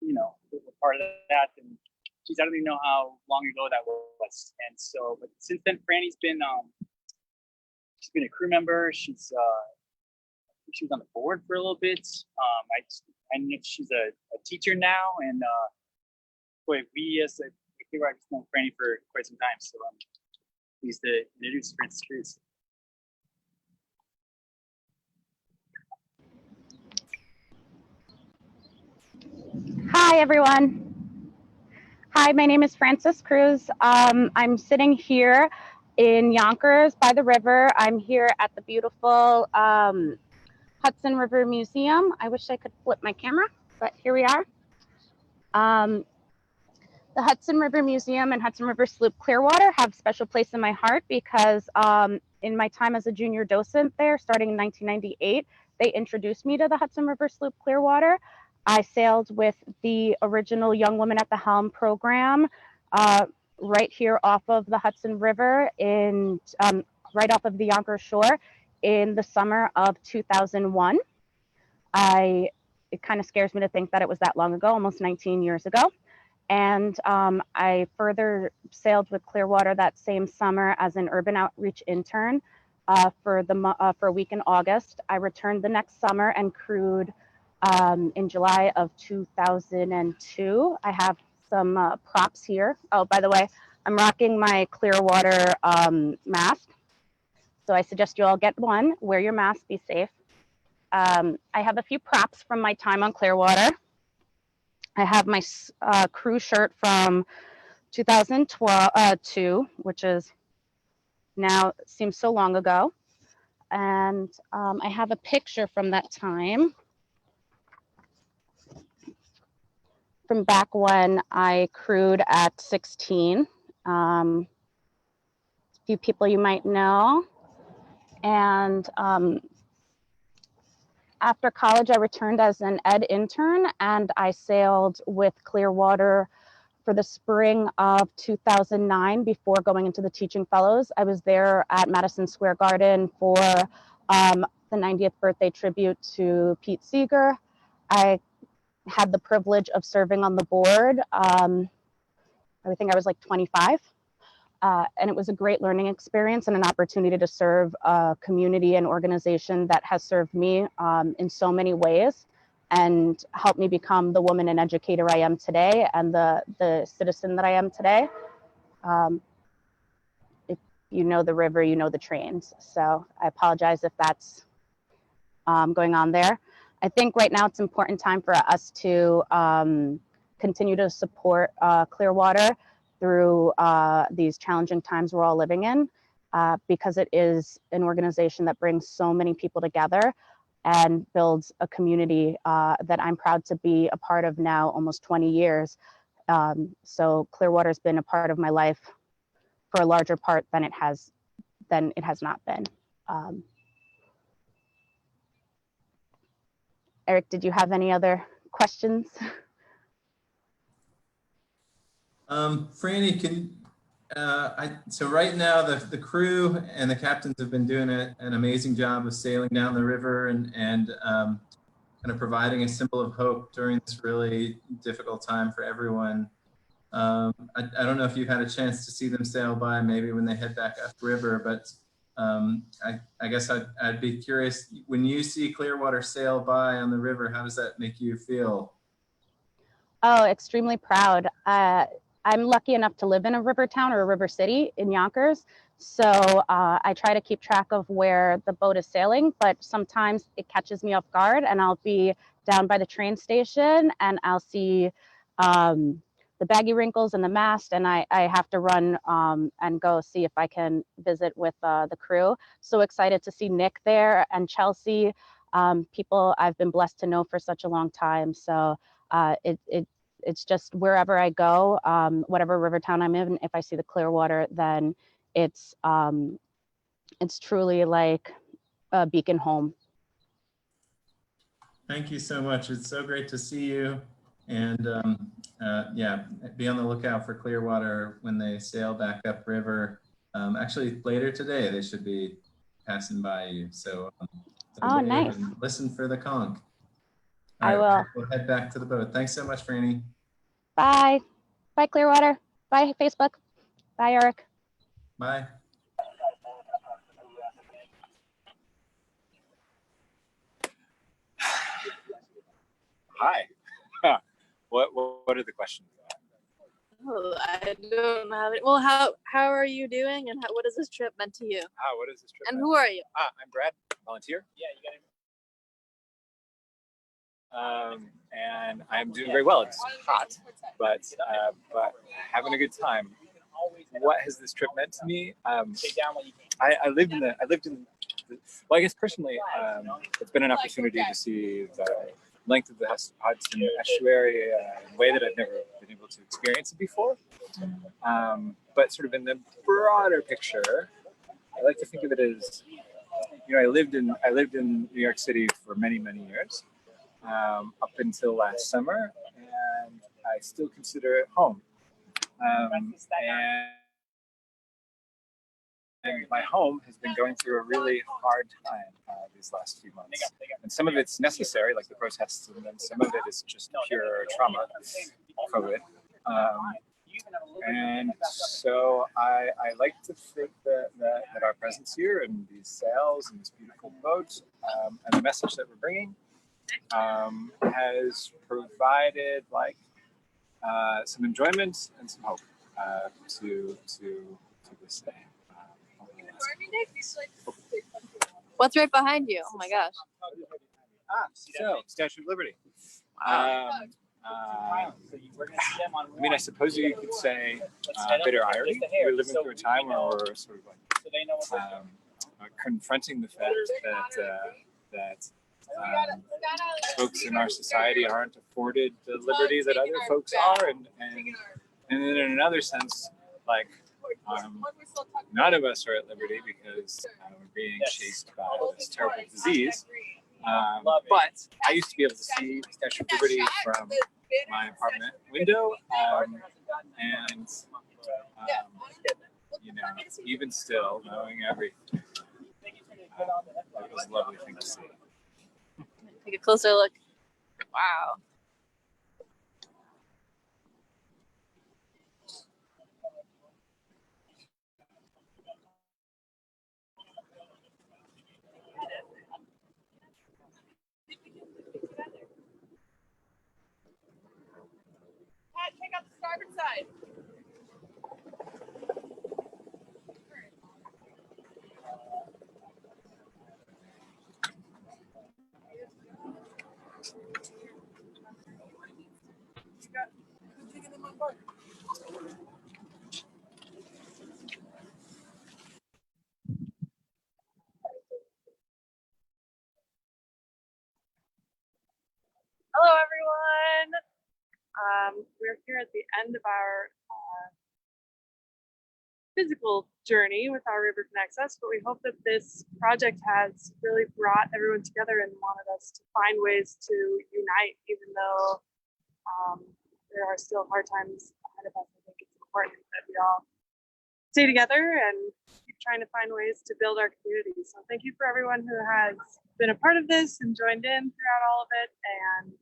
you know, were part of that, and geez, I don't even know how long ago that was. And so, but since then, Franny's been she's been a crew member. She was on the board for a little bit. I know she's a teacher now, and boy, we as a Clearwater have known Franny for quite some time. So I'm pleased to introduce Francis Cruz. Hi, everyone. Hi, my name is Francis Cruz. I'm sitting here in Yonkers by the river. I'm here at the beautiful Hudson River Museum. I wish I could flip my camera, but here we are. The Hudson River Museum and Hudson River Sloop Clearwater have a special place in my heart because in my time as a junior docent there, starting in 1998, they introduced me to the Hudson River Sloop Clearwater. I sailed with the original Young Women at the Helm program right here off of the Hudson River in right off of the Yonkers shore in the summer of 2001. It kind of scares me to think that it was that long ago, almost 19 years ago. And I further sailed with Clearwater that same summer as an urban outreach intern for a week in August. I returned the next summer and crewed in July of 2002. I have some props here. Oh, by the way, I'm rocking my Clearwater mask. So I suggest you all get one, wear your mask, be safe. I have a few props from my time on Clearwater. I have my crew shirt from 2012, which is now seems so long ago. And I have a picture from that time, from back when I crewed at 16. A few people you might know. And after college, I returned as an ed intern, and I sailed with Clearwater for the spring of 2009 before going into the Teaching Fellows. I was there at Madison Square Garden for the 90th birthday tribute to Pete Seeger. I had the privilege of serving on the board. I think I was like 25. And it was a great learning experience and an opportunity to serve a community and organization that has served me in so many ways and helped me become the woman and educator I am today and the citizen that I am today. If you know the river, you know the trains. So I apologize if that's going on there. I think right now it's an important time for us to continue to support Clearwater through these challenging times we're all living in, because it is an organization that brings so many people together and builds a community that I'm proud to be a part of now almost 20 years. So Clearwater's been a part of my life for a larger part than it has not been. Eric, did you have any other questions? Franny, so right now the crew and the captains have been doing an amazing job of sailing down the river and kind of providing a symbol of hope during this really difficult time for everyone. I don't know if you've had a chance to see them sail by maybe when they head back upriver, but I guess I'd be curious, when you see Clearwater sail by on the river, how does that make you feel? Oh, extremely proud. I'm lucky enough to live in a river town or a river city in Yonkers. So I try to keep track of where the boat is sailing, but sometimes it catches me off guard and I'll be down by the train station and I'll see the baggy wrinkles in the mast, and I have to run and go see if I can visit with the crew. So excited to see Nick there and Chelsea, people I've been blessed to know for such a long time. So it's just wherever I go, whatever river town I'm in, if I see the Clearwater, then it's truly like a beacon home. Thank you so much. It's so great to see you. And yeah, be on the lookout for Clearwater when they sail back upriver. Actually, later today, they should be passing by you. So, oh, nice. Listen for the conch. I will. We'll head back to the boat. Thanks so much, Franny. Bye. Bye, Clearwater. Bye, Facebook. Bye, Eric. Bye. Hi. What are the questions? Oh, I don't have it. Well, how are you doing, and what has this trip meant to you? What is this trip? And who are you? I'm Brad, volunteer. Yeah, you got it. And I'm doing very well. It's hot, but having a good time. What has this trip meant to me? I lived in well, I guess personally, it's been an opportunity to see the length of the Hudson estuary in a way that I've never been able to experience it before. But sort of in the broader picture, I like to think of it as, I lived in New York City for many, many years. up until last summer, and I still consider it home. And my home has been going through a really hard time these last few months. And some of it's necessary, like the protests, and then some of it is just pure trauma, COVID. And so I like to think that our presence here and these sails and this beautiful boat and the message that we're bringing has provided like some enjoyment and some hope to this day. What's right behind you? Oh my gosh. So, Statue of Liberty. I mean, I suppose you could say bitter irony. We're living through a time where we're sort of like confronting the fact that folks in our society aren't afforded the liberty that other folks are, and then in another sense, like none of us are at liberty because we're being chased by this terrible disease. But I used to be able to see the Statue of Liberty from my apartment window, and you know, even still, knowing everything, it was a lovely thing to see. Take a closer look. Wow. Check out the starboard side. Hello, everyone. We're here at the end of our physical journey with our River Connects Us, but we hope that this project has really brought everyone together and wanted us to find ways to unite, even though there are still hard times ahead of us. I think it's important that we all stay together and keep trying to find ways to build our community. So thank you for everyone who has been a part of this and joined in throughout all of it. And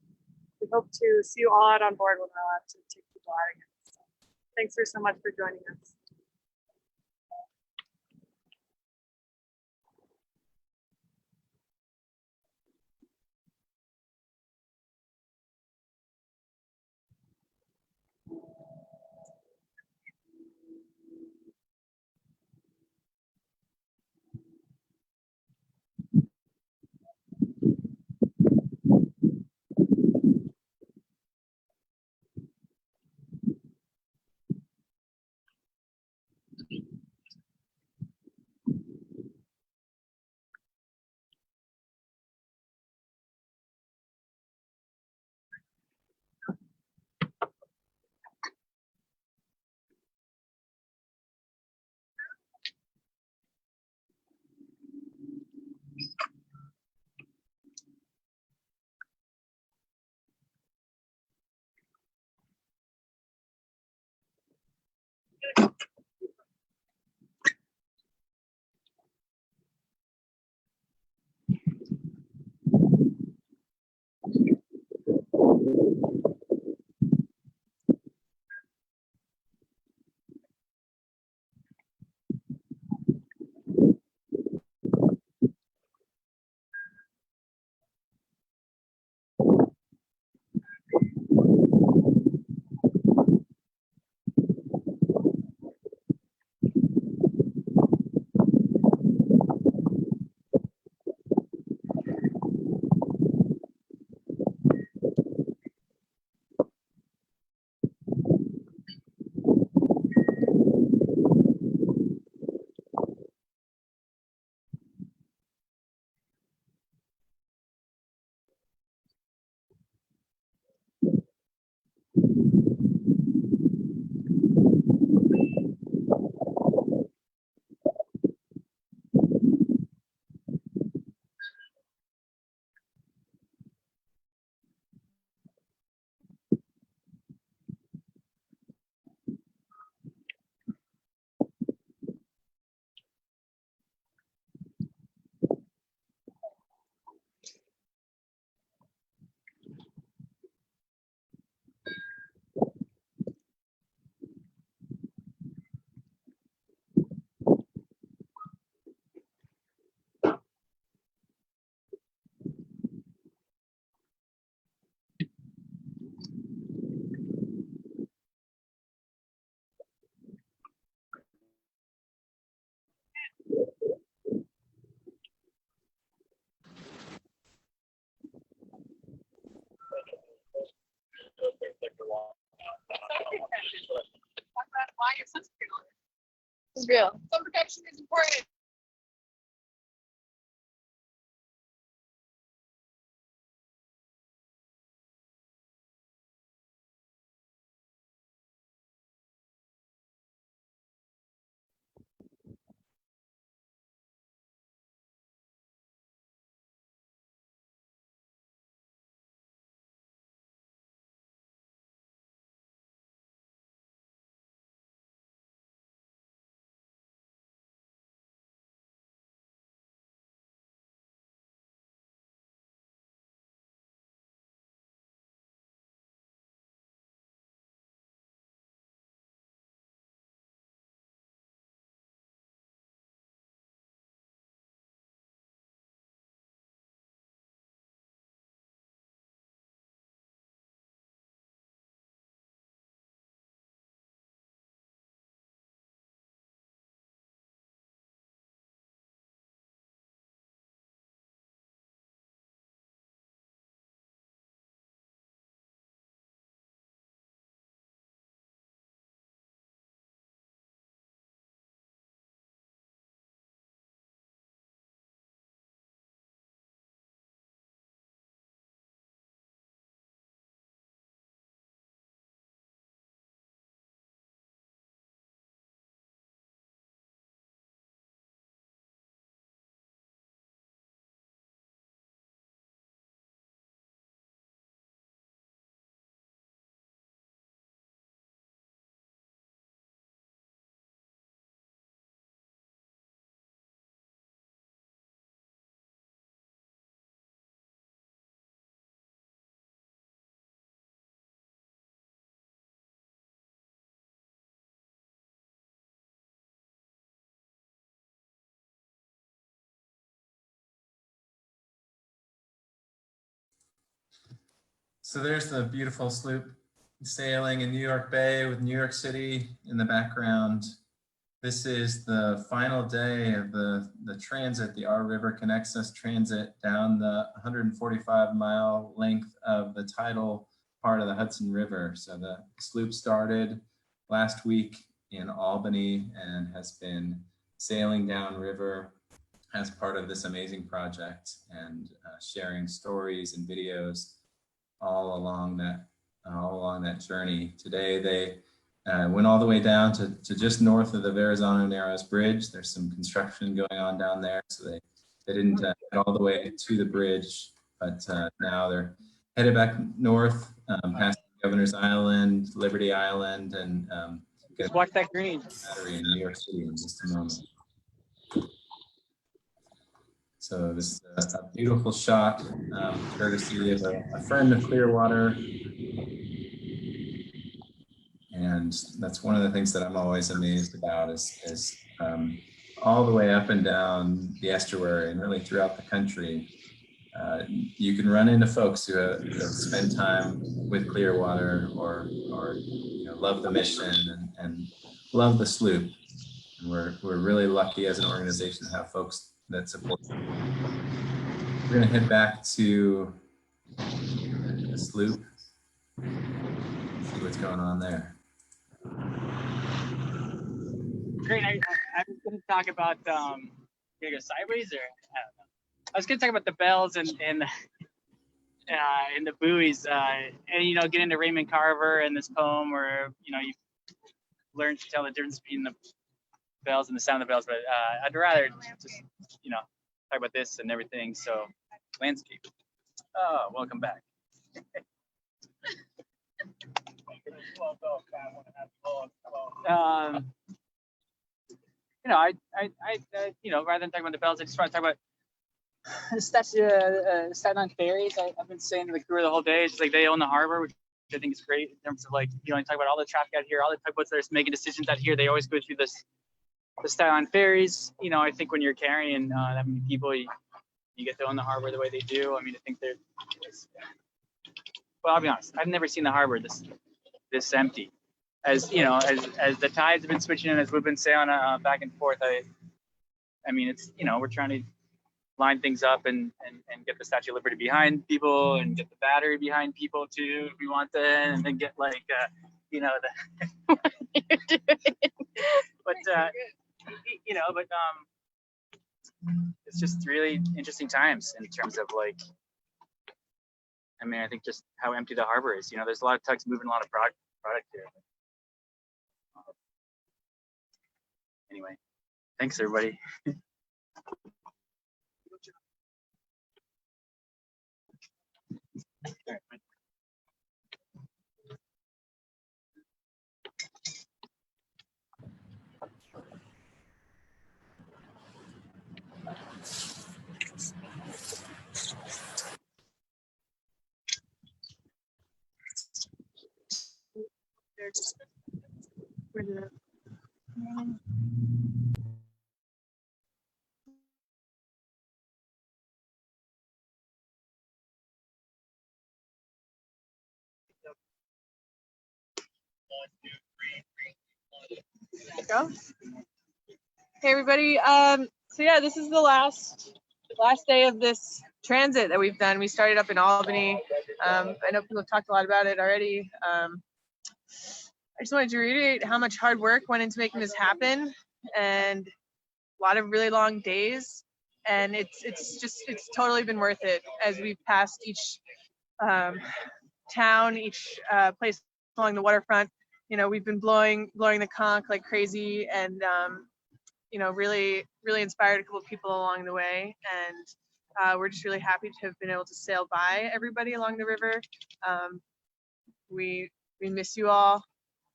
we hope to see you all out on board when we're allowed to take people out again. So thanks so much for joining us. is real. Sun protection is important. So there's the beautiful sloop sailing in New York Bay with New York City in the background. This is the final day of the transit. The R River connects us transit down the 145-mile length of the tidal part of the Hudson River. So the sloop started last week in Albany and has been sailing downriver as part of this amazing project and sharing stories and videos all along that journey. Today they went all the way down to just north of the Verrazano Narrows Bridge. There's some construction going on down there, so they didn't get all the way to the bridge, but now they're headed back north past Governor's Island, Liberty Island, and just watch that green battery in New York City in just a moment. So this is a beautiful shot, courtesy of a friend of Clearwater. And that's one of the things that I'm always amazed about is all the way up and down the estuary and really throughout the country, you can run into folks who have spent time with Clearwater or love the mission and love the sloop. And we're really lucky as an organization to have folks that support them. We're going to head back to the sloop, see what's going on there. Great. I was going to talk about, gonna go sideways or I don't know. I was going to talk about the bells and the buoys, and get into Raymond Carver and this poem where you learn to tell the difference between the bells and the sound of the bells. But I'd rather just talk about this and everything. So landscape. Oh, welcome back. Rather than talking about the bells, I just want to talk about the Staten Island ferries. I've been saying to the crew the whole day, it's just like they own the harbor, which I think is great in terms of you talk about all the traffic out here, all the tugboats that are making decisions out here. They always go through the Staten Island ferries. I think when you're carrying that many people, you get to own the harbor the way they do. I mean, I think well, I'll be honest, I've never seen the harbor this empty. As as the tides have been switching and as we've been sailing back and forth, I mean, it's we're trying to line things up and get the Statue of Liberty behind people and get the battery behind people too, if we want that, and then get the what you're doing. But it's just really interesting times in terms of like, I mean, I think just how empty the harbor is. You know, there's a lot of tugs moving a lot of product here. Anyway, thanks everybody. Where did it? Go. Hey everybody. So yeah, this is the last day of this transit that we've done. We started up in Albany. I know people have talked a lot about it already. I just wanted to reiterate how much hard work went into making this happen, and a lot of really long days. And it's totally been worth it as we've passed each town, each place along the waterfront. You know, we've been blowing the conch like crazy, and you know, really inspired a couple of people along the way. And we're just really happy to have been able to sail by everybody along the river. We miss you all.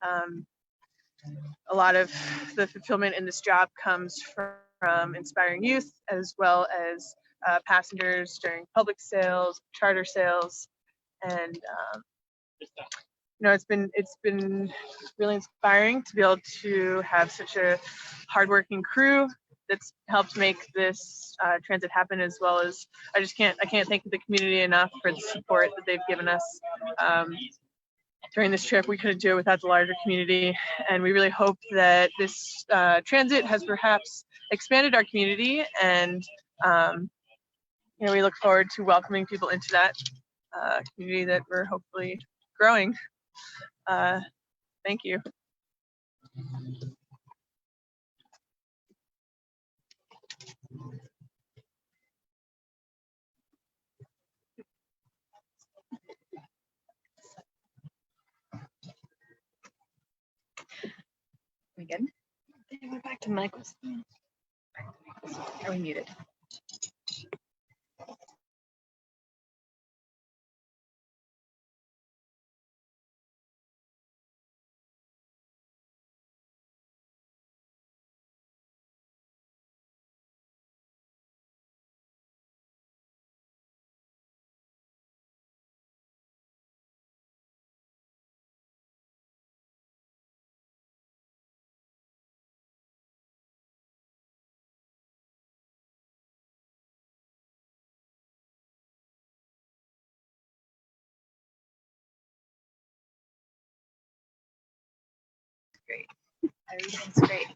A lot of the fulfillment in this job comes from inspiring youth, as well as passengers during public sales, charter sales, and you know, it's been really inspiring to be able to have such a hardworking crew that's helped make this transit happen, as well as I can't thank the community enough for the support that they've given us during this trip. We couldn't do it without the larger community, and we really hope that this transit has perhaps expanded our community, and you know, we look forward to welcoming people into that community that we're hopefully growing. Thank you. We good? We're back to Michael's. Are we muted? Great. Everything's great.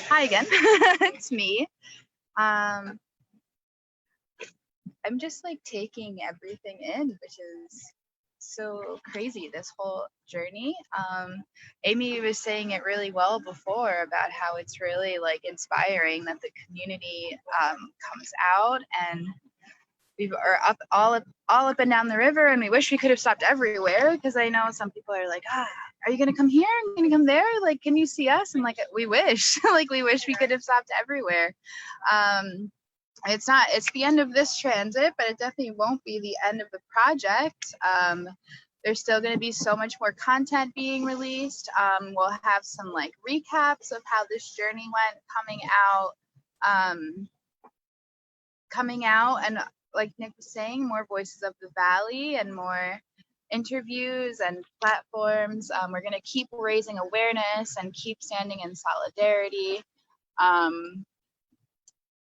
Hi again. It's me. I'm just like taking everything in, which is so crazy, this whole journey. Amy was saying it really well before about how it's really like inspiring that the community comes out, and we are up all up and down the river, and we wish we could have stopped everywhere, because I know some people are like, are you gonna come here? Are you gonna come there? Like, can you see us? And like, we wish, like we wish we could have stopped everywhere. It's the end of this transit, but it definitely won't be the end of the project. There's still going to be so much more content being released. We'll have some like recaps of how this journey went coming out, and like Nick was saying, more voices of the valley and more interviews and platforms. We're going to keep raising awareness and keep standing in solidarity.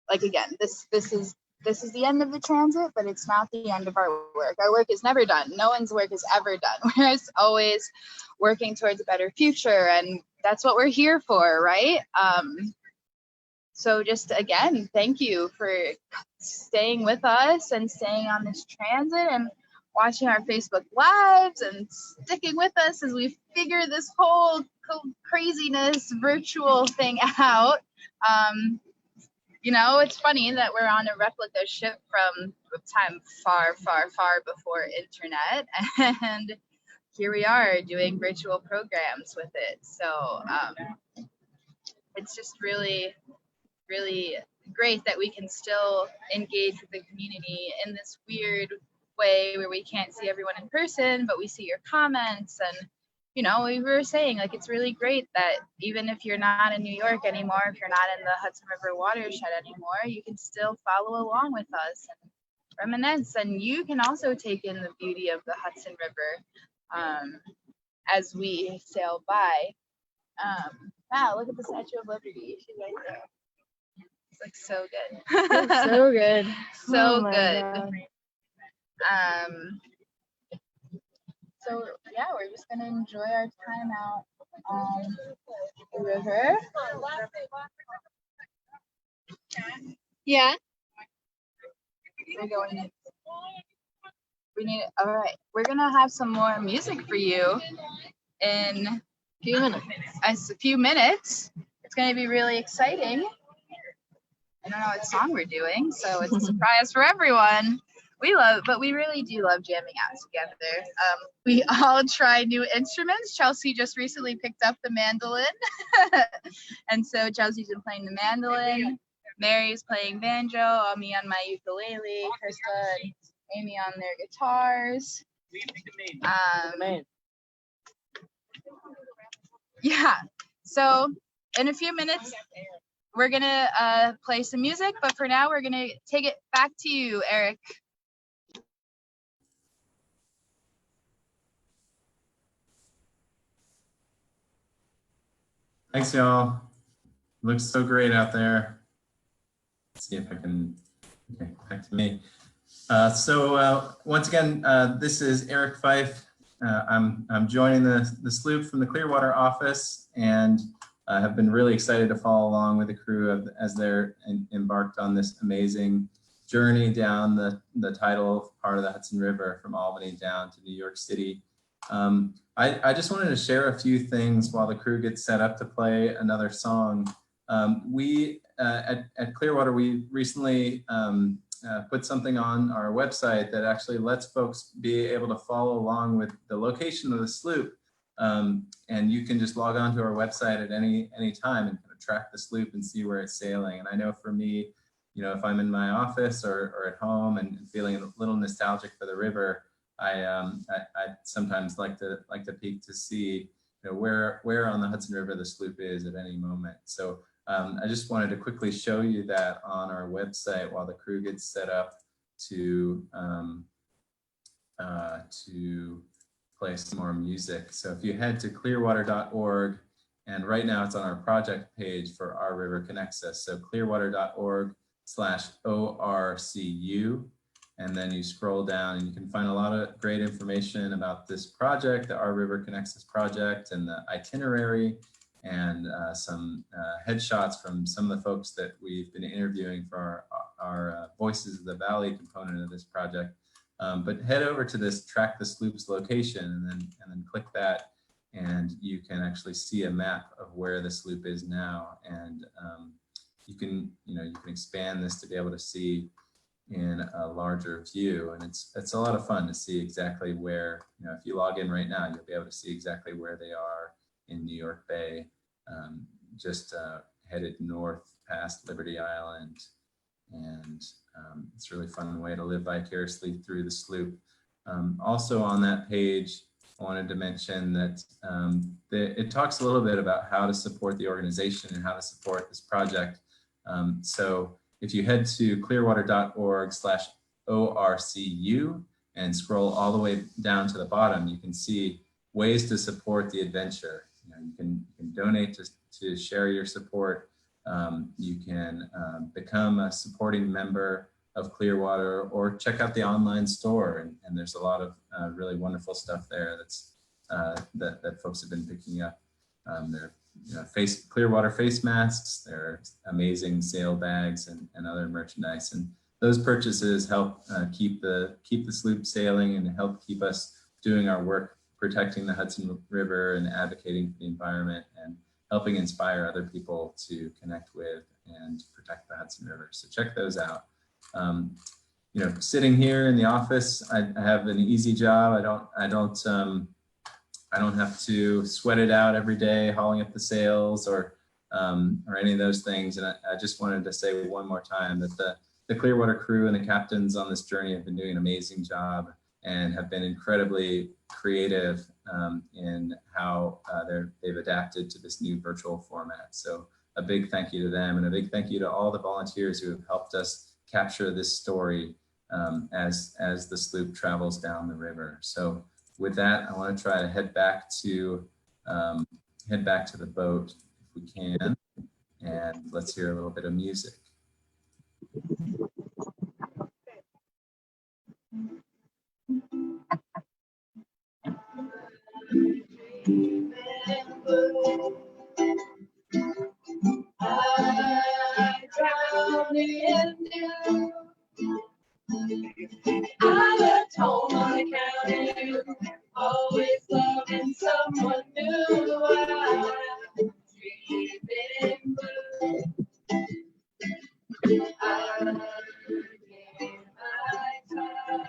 Like again, this is the end of the transit, but it's not the end of our work. Our work is never done. No one's work is ever done. We're always working towards a better future, and that's what we're here for, right? So just again, thank you for staying with us and staying on this transit and watching our Facebook Lives and sticking with us as we figure this whole craziness virtual thing out. You know, it's funny that we're on a replica ship from a time far, far, far before internet, and here we are doing virtual programs with it. So it's just really, really great that we can still engage with the community in this weird way where we can't see everyone in person, but we see your comments. And you know, we were saying, like, it's really great that even if you're not in New York anymore, if you're not in the Hudson River watershed anymore, you can still follow along with us and reminisce. And you can also take in the beauty of the Hudson River as we sail by. Wow, look at the Statue of Liberty. She's right there. It looks so good. So good. So Oh good. So yeah, we're just gonna enjoy our time out on the river. Yeah. We're going. We need. All right, we're gonna have some more music for you in a few minutes. It's gonna be really exciting. I don't know what song we're doing, so it's a surprise for everyone. We really do love jamming out together. We all try new instruments. Chelsea just recently picked up the mandolin. And so Chelsea's been playing the mandolin. Mary's playing banjo, me on my ukulele, Krista and Amy on their guitars. Yeah, so in a few minutes, we're gonna play some music, but for now, we're gonna take it back to you, Eric. Thanks, y'all. Looks so great out there. Let's see if I can, okay, back to me. Once again, this is Eric Fife. I'm joining the sloop from the Clearwater office, and I have been really excited to follow along with the crew as they're embarked on this amazing journey down the tidal part of the Hudson River from Albany down to New York City. I just wanted to share a few things while the crew gets set up to play another song. We at Clearwater, we recently put something on our website that actually lets folks be able to follow along with the location of the sloop. And you can just log on to our website at any time and kind of track the sloop and see where it's sailing. And I know for me, you know, if I'm in my office or at home and feeling a little nostalgic for the river, I sometimes like to peek to see, you know, where on the Hudson River the sloop is at any moment. So I just wanted to quickly show you that on our website while the crew gets set up to play some more music. So if you head to clearwater.org, and right now it's on our project page for Our River Connects Us. So clearwater.org/ORCU. And then you scroll down and you can find a lot of great information about this project, the Our River Connects Us project, and the itinerary, and some headshots from some of the folks that we've been interviewing for our Voices of the Valley component of this project. But head over to this Track the Sloop's location and then click that, and you can actually see a map of where the sloop is now. And you can expand this to be able to see in a larger view, and it's a lot of fun to see exactly where, you know, if you log in right now, you'll be able to see exactly where they are in New York Bay, just headed north past Liberty Island. And it's a really fun way to live vicariously through the sloop. Also on that page, I wanted to mention that it talks a little bit about how to support the organization and how to support this project. So if you head to clearwater.org/ORCU and scroll all the way down to the bottom, you can see ways to support the adventure. You know, you can donate to share your support. You can become a supporting member of Clearwater, or check out the online store. And there's a lot of really wonderful stuff there that's that folks have been picking up. There are Clearwater face masks, there are amazing sail bags and other merchandise. And those purchases help keep the sloop sailing and help keep us doing our work protecting the Hudson River and advocating for the environment and helping inspire other people to connect with and protect the Hudson River. So check those out. You know, sitting here in the office, I have an easy job. I don't have to sweat it out every day, hauling up the sails or any of those things. And I just wanted to say one more time that the Clearwater crew and the captains on this journey have been doing an amazing job and have been incredibly creative in how they've adapted to this new virtual format. So a big thank you to them, and a big thank you to all the volunteers who have helped us capture this story as the sloop travels down the river. So with that, I want to try to head back to the boat if we can, and let's hear a little bit of music. I drown in you. I left home on account of you. Always loving someone new. I'm dreaming blue. I gave my time.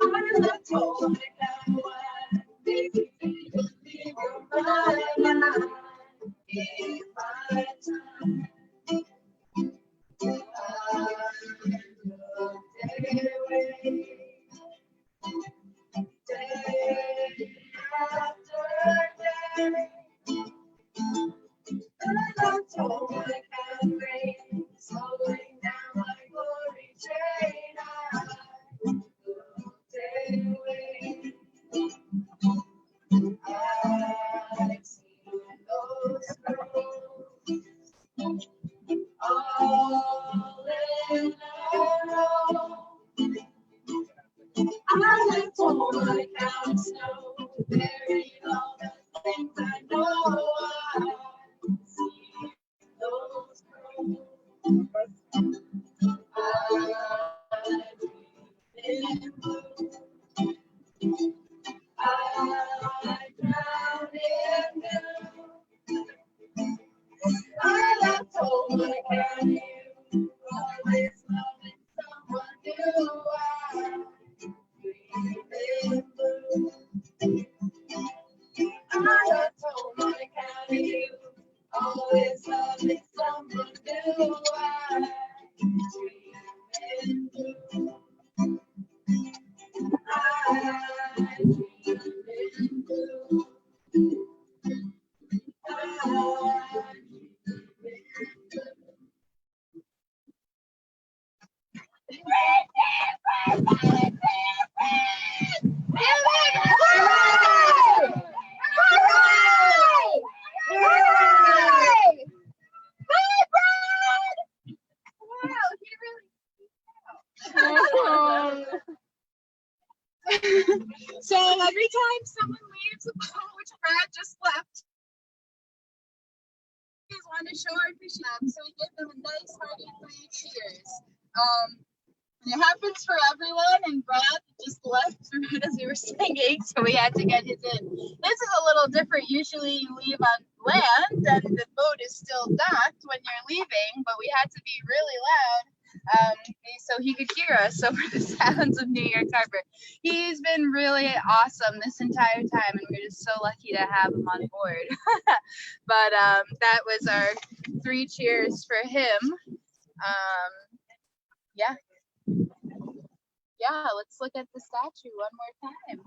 I left home on account of what makes me leave your mind. Gave my time. Day away. Day after day. And I left home on account of rain. Slowing down my glory train. I go day away. I've seen those roads all in a row. I left home on account of snow, buried all the things I know. I've seen those roads. I dream in blue. I drown in you. I left home on account of you. Always loving someone new. I dream in blue. I left home on account of you. Always loving someone new. I dream in blue. I dream in blue. So every time someone leaves the boat, which Brad just left, we want to show our appreciation. So we give them a nice hearty 3 cheers. And it happens for everyone, and Brad just left right as we were singing, so we had to get his in. This is a little different. Usually you leave on land and the boat is still docked when you're leaving, but we had to be really loud so he could hear us over the sounds of New York Harbor. He's been really awesome this entire time, and we're just so lucky to have him on board. But that was our 3 cheers for him. Yeah. Yeah, let's look at the statue one more time.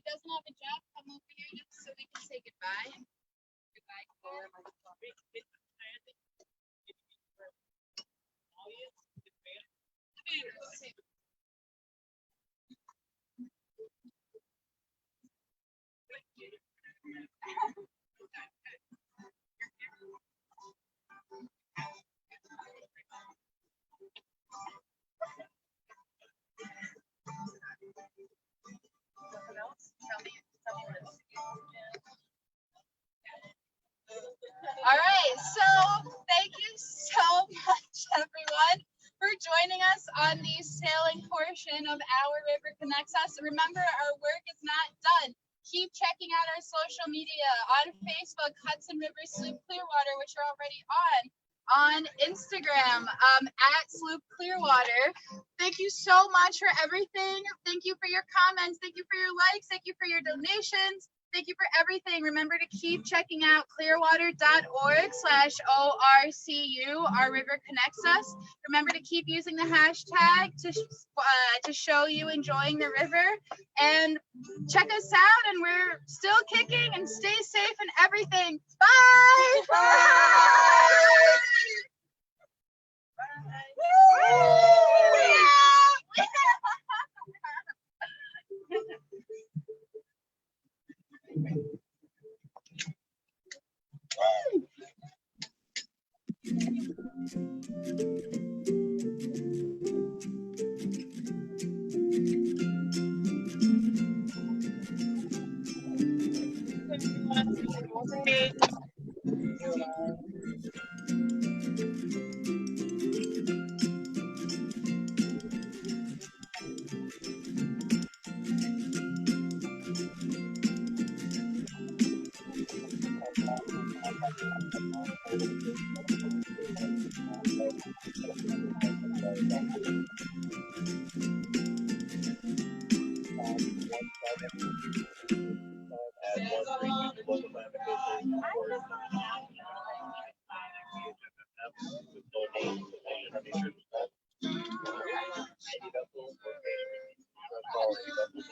who doesn't have a job come over here just so we can say goodbye? Goodbye. All right, so thank you so much, everyone, for joining us on the sailing portion of Our River Connects Us. Remember, our work is not done. Keep checking out our social media on Facebook, Hudson River Sloop Clearwater, which are already on Instagram, at Sloop Clearwater. Thank you so much for everything. Thank you for your comments. Thank you for your likes. Thank you for your donations. Thank you for everything. Remember to keep checking out clearwater.org/ORCU, Our River Connects Us. Remember to keep using the hashtag to show you enjoying the river. And check us out, and we're still kicking, and stay safe and everything. Bye! Bye! With